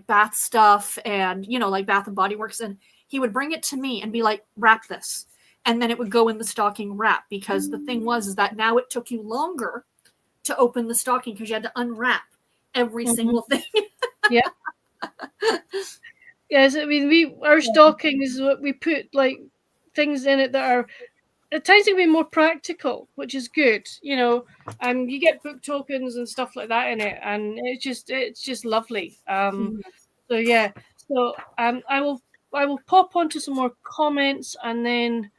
bath stuff and, like Bath and Body Works. And he would bring it to me and be like, wrap this. And then it would go in the stocking wrap, because the thing was that now it took you longer to open the stocking because you had to unwrap every single thing. Yeah. Yes, I mean our stockings, we put like things in it that are at times it can be more practical, which is good. You get book tokens and stuff like that in it, and it's just lovely. So yeah. So I will pop onto some more comments, and then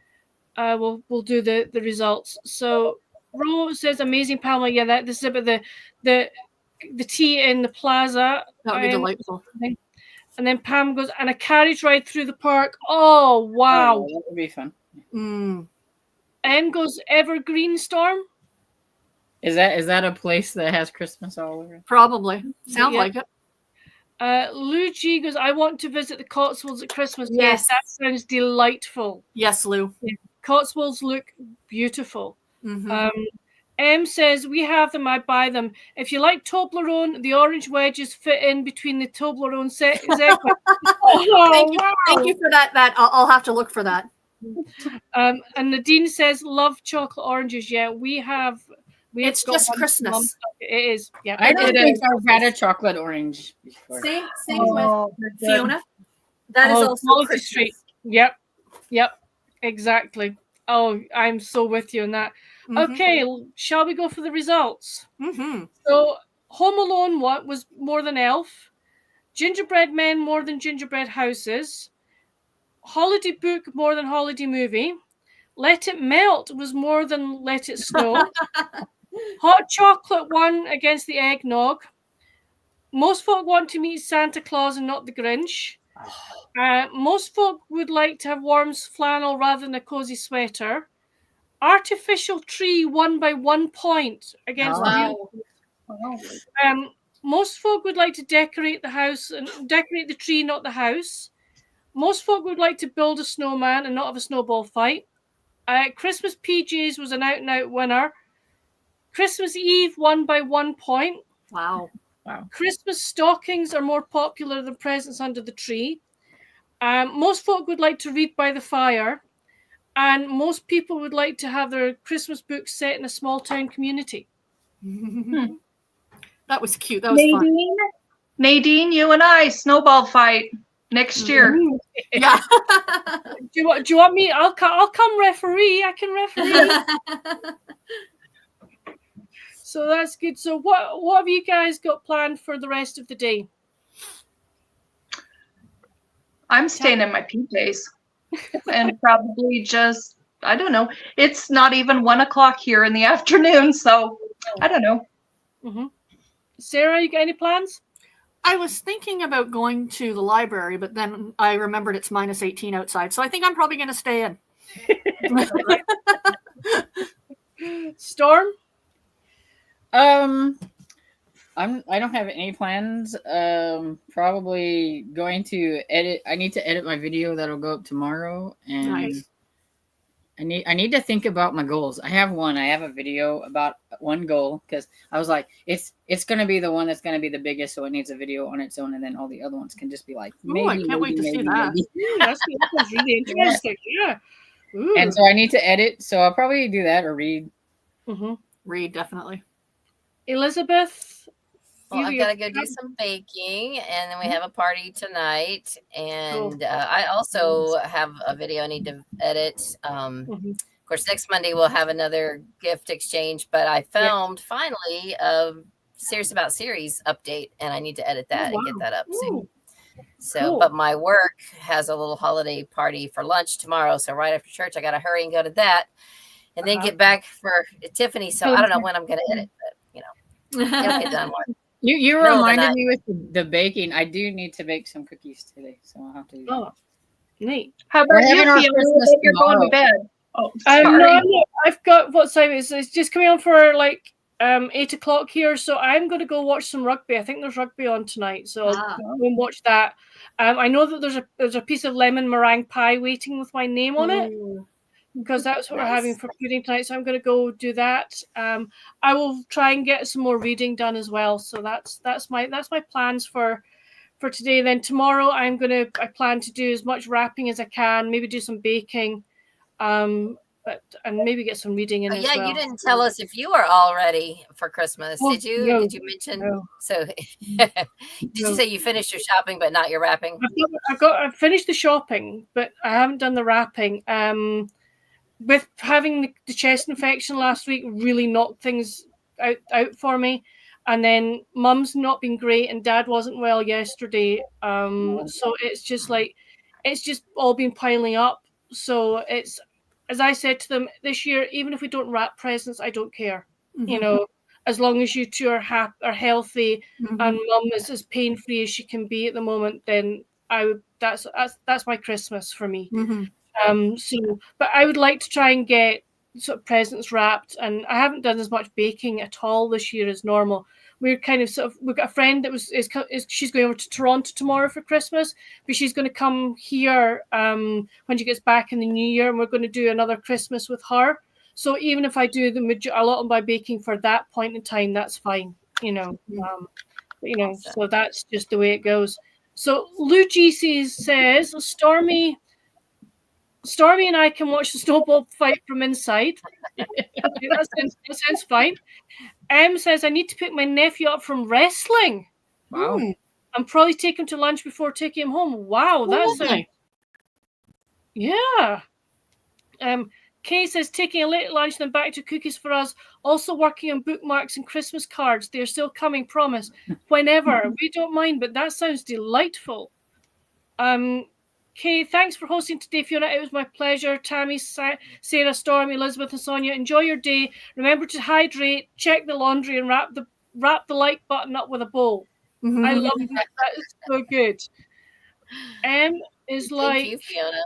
we'll do the results. So Rose says amazing, Palma. Yeah, this is about the tea in the plaza. That would be delightful. And then Pam goes, and a carriage ride through the park. Oh, wow. Oh, that would be fun. Em goes, Evergreen Storm. Is that a place that has Christmas all over? Probably. Sounds like it. Lou G goes, I want to visit the Cotswolds at Christmas. Yes. That sounds delightful. Yes, Lou. Yeah. Cotswolds look beautiful. M says, we have them, I buy them. If you like Toblerone, the orange wedges fit in between the Toblerone set. Exactly. Thank you for that. I'll have to look for that. And Nadine says, love chocolate oranges. Yeah, it's just Christmas. It is. Yeah, I don't think I've had a chocolate orange before. Same with Fiona. That is also Christmas. Street. Yep, exactly. Oh, I'm so with you on that. Okay, shall we go for the results? So, Home Alone was more than Elf. Gingerbread Men more than Gingerbread Houses. Holiday Book more than Holiday Movie. Let It Melt was more than Let It Snow. Hot Chocolate won against the Eggnog. Most folk want to meet Santa Claus and not the Grinch. Most folk would like to have warm flannel rather than a cozy sweater. Artificial Tree won by 1 point against most folk would like to decorate the house and decorate the tree, not the house. Most folk would like to build a snowman and not have a snowball fight. Christmas PJs was an out-and-out winner. Christmas Eve won by 1 point. Wow. Christmas stockings are more popular than presents under the tree. Most folk would like to read by the fire. And most people would like to have their Christmas books set in a small town community. That was cute. That was fun. Nadine, you and I, snowball fight next year. Yeah. Do you want me? I'll come referee. I can referee. So that's good. So what have you guys got planned for the rest of the day? I'm staying in my PJs and probably just, I don't know. It's not even 1 o'clock here in the afternoon, so I don't know. Sarah, you got any plans? I was thinking about going to the library, but then I remembered it's minus 18 outside, so I think I'm probably going to stay in. Storm? I don't have any plans. Probably going to edit. I need to edit my video that'll go up tomorrow, and Nice. I need to think about my goals. I have one. I have a video about one goal because I was like, it's gonna be the one that's gonna be the biggest, so it needs a video on its own, and then all the other ones can just be like, maybe. I can't wait to see that. That's really interesting. Yeah. Ooh. And so I need to edit, so I'll probably do that or read. Read, definitely. Elizabeth? Well, I've got to go do some baking, and then we have a party tonight. And I also have a video I need to edit. Of course, next Monday we'll have another gift exchange, but I filmed finally a Serious About Series update, and I need to edit that and get that up soon. So, but my work has a little holiday party for lunch tomorrow. So right after church, I got to hurry and go to that, and then get back for Tiffany. So I don't know when I'm going to edit, but it'll get done one. You reminded me with the baking. I do need to bake some cookies today, so I'll have to do that. Oh, neat. How about you, Fiona? You're going to bed. Oh, sorry. No, I've got, what time is it? It's just coming on for like 8 o'clock here, so I'm going to go watch some rugby. I think there's rugby on tonight, so I'll go and watch that. I know that there's a piece of lemon meringue pie waiting with my name on it, because that's what we're having for pudding tonight. So I'm going to go do that. I will try and get some more reading done as well. So that's my plans for today. Then tomorrow I plan to do as much wrapping as I can. Maybe do some baking, and maybe get some reading in as well. You didn't tell us if you are all ready for Christmas. Did you? No, did you mention? No. So did you say you finished your shopping but not your wrapping? I've finished the shopping, but I haven't done the wrapping. With having the chest infection last week, really knocked things out for me. And then Mum's not been great, and Dad wasn't well yesterday. So it's just all been piling up. So it's, as I said to them this year, even if we don't wrap presents, I don't care. You know, as long as you two are healthy, and Mum is as pain free as she can be at the moment, then that's my Christmas for me. Mm-hmm. But I would like to try and get sort of presents wrapped, and I haven't done as much baking at all this year as normal. We're kind of we've got a friend that she's going over to Toronto tomorrow for Christmas, but she's going to come here when she gets back in the new year, and we're going to do another Christmas with her. So even if I do a lot of my baking for that point in time, that's fine, So that's just the way it goes. So Lou GC says Stormy and I can watch the snowball fight from inside. that sounds fine. M says I need to pick my nephew up from wrestling. Wow. I'm probably take him to lunch before taking him home. Wow, that's yeah. Kay says taking a late lunch, then back to cookies for us. Also working on bookmarks and Christmas cards. They're still coming, promise. Whenever. We don't mind, but that sounds delightful. Kay, thanks for hosting today, Fiona. It was my pleasure. Tammy, Sarah, Stormy, Elizabeth, and Sonia. Enjoy your day. Remember to hydrate, check the laundry, and wrap the like button up with a bowl. Mm-hmm. I love that. That is so good. Is like, thank you, Fiona.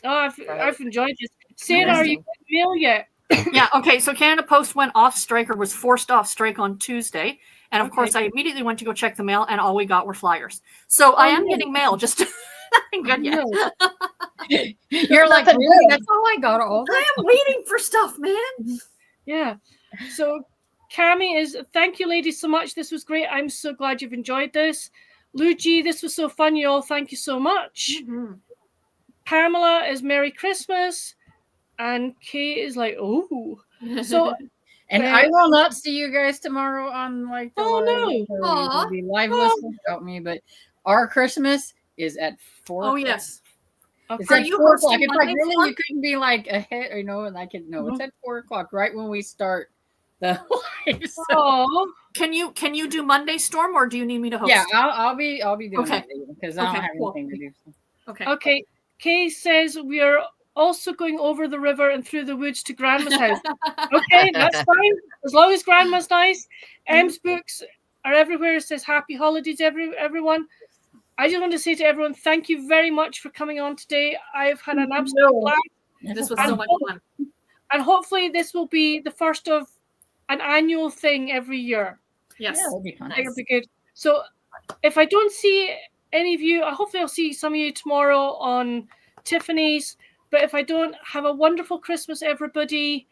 Oh, I've enjoyed this. Sarah, are you getting mail yet? Yeah. Okay. So Canada Post went off strike, or was forced off strike on Tuesday, and of course I immediately went to go check the mail, and all we got were flyers. So I am getting mail. Just nothing good yet. You're like, really? That's all I got. I am waiting for stuff, man. Yeah. So Cami is, thank you, ladies, so much. This was great. I'm so glad you've enjoyed this. Luigi, this was so fun, you all. Thank you so much. Mm-hmm. Pamela is Merry Christmas. And Kate is like, oh. So and I will not see you guys tomorrow on like the live listening about me, but our Christmas is at 4 o'clock. Yes. It's at 4 o'clock. It's like really you couldn't be like ahead, and I could know. It's at 4 o'clock, right when we start the live. So. Can you do Monday, Storm, or do you need me to host? Yeah, I'll be doing Monday because I don't have anything to do. So. Okay. Kay says we are also going over the river and through the woods to Grandma's house. Okay, that's fine. As long as Grandma's nice. M's books are everywhere. It says happy holidays, everyone. I just want to say to everyone, thank you very much for coming on today. I've had an absolute blast. This was so much fun. And hopefully this will be the first of an annual thing every year. Yes. Yeah, it'll be fun. It'll be good. So if I don't see any of you, hopefully I'll see some of you tomorrow on Tiffany's. But if I don't, have a wonderful Christmas, everybody.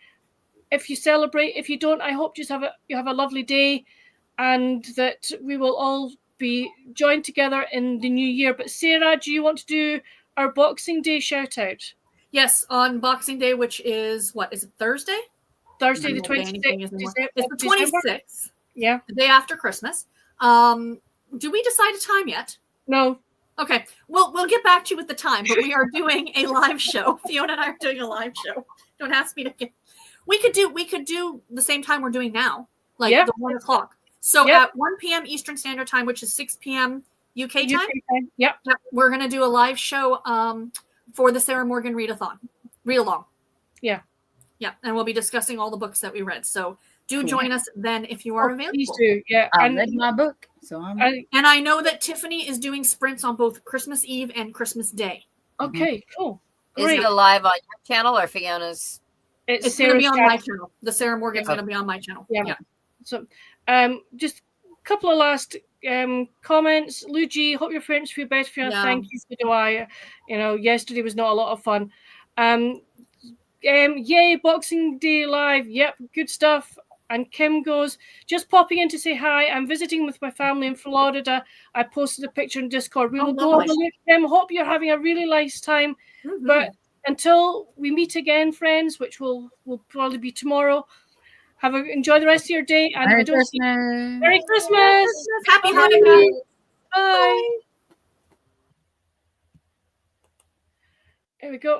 If you celebrate, if you don't, I hope you have a lovely day, and that we will all be joined together in the new year. But Sarah, do you want to do our Boxing Day shout out? Yes, on Boxing Day, which is what is it, Thursday? Thursday the 26th. It's the 26th. Yeah, the day after Christmas. Do we decide a time yet? No. Okay, we'll get back to you with the time, but we are doing a live show. Fiona and I are doing a live show. Don't ask me to get. We could do the same time we're doing now, like the 1 o'clock. So at 1 p.m. Eastern Standard Time, which is 6 p.m. UK time. Yep. We're gonna do a live show for the Sarah Morgan read-along. Yeah. Yeah, and we'll be discussing all the books that we read. So do join us then if you are available. Please do. Yeah, I read my book, so and I know that Tiffany is doing sprints on both Christmas Eve and Christmas Day. Okay, cool. Great. Is it live on your channel or Fiona's? It's going to be on my channel. The Sarah Morgan's going to be on my channel. Yeah. So, just a couple of last comments. Luigi, hope your friends feel better. Fiona, thank you. So do I. Yesterday was not a lot of fun. Yay, Boxing Day live. Yep, good stuff. And Kim goes, just popping in to say hi. I'm visiting with my family in Florida. I posted a picture in Discord. We will go over look. Kim, hope you're having a really nice time. Mm-hmm. But until we meet again, friends, which will probably be tomorrow, enjoy the rest of your day. And Merry Christmas. Merry Christmas. Happy Hanukkah. Bye. Here we go.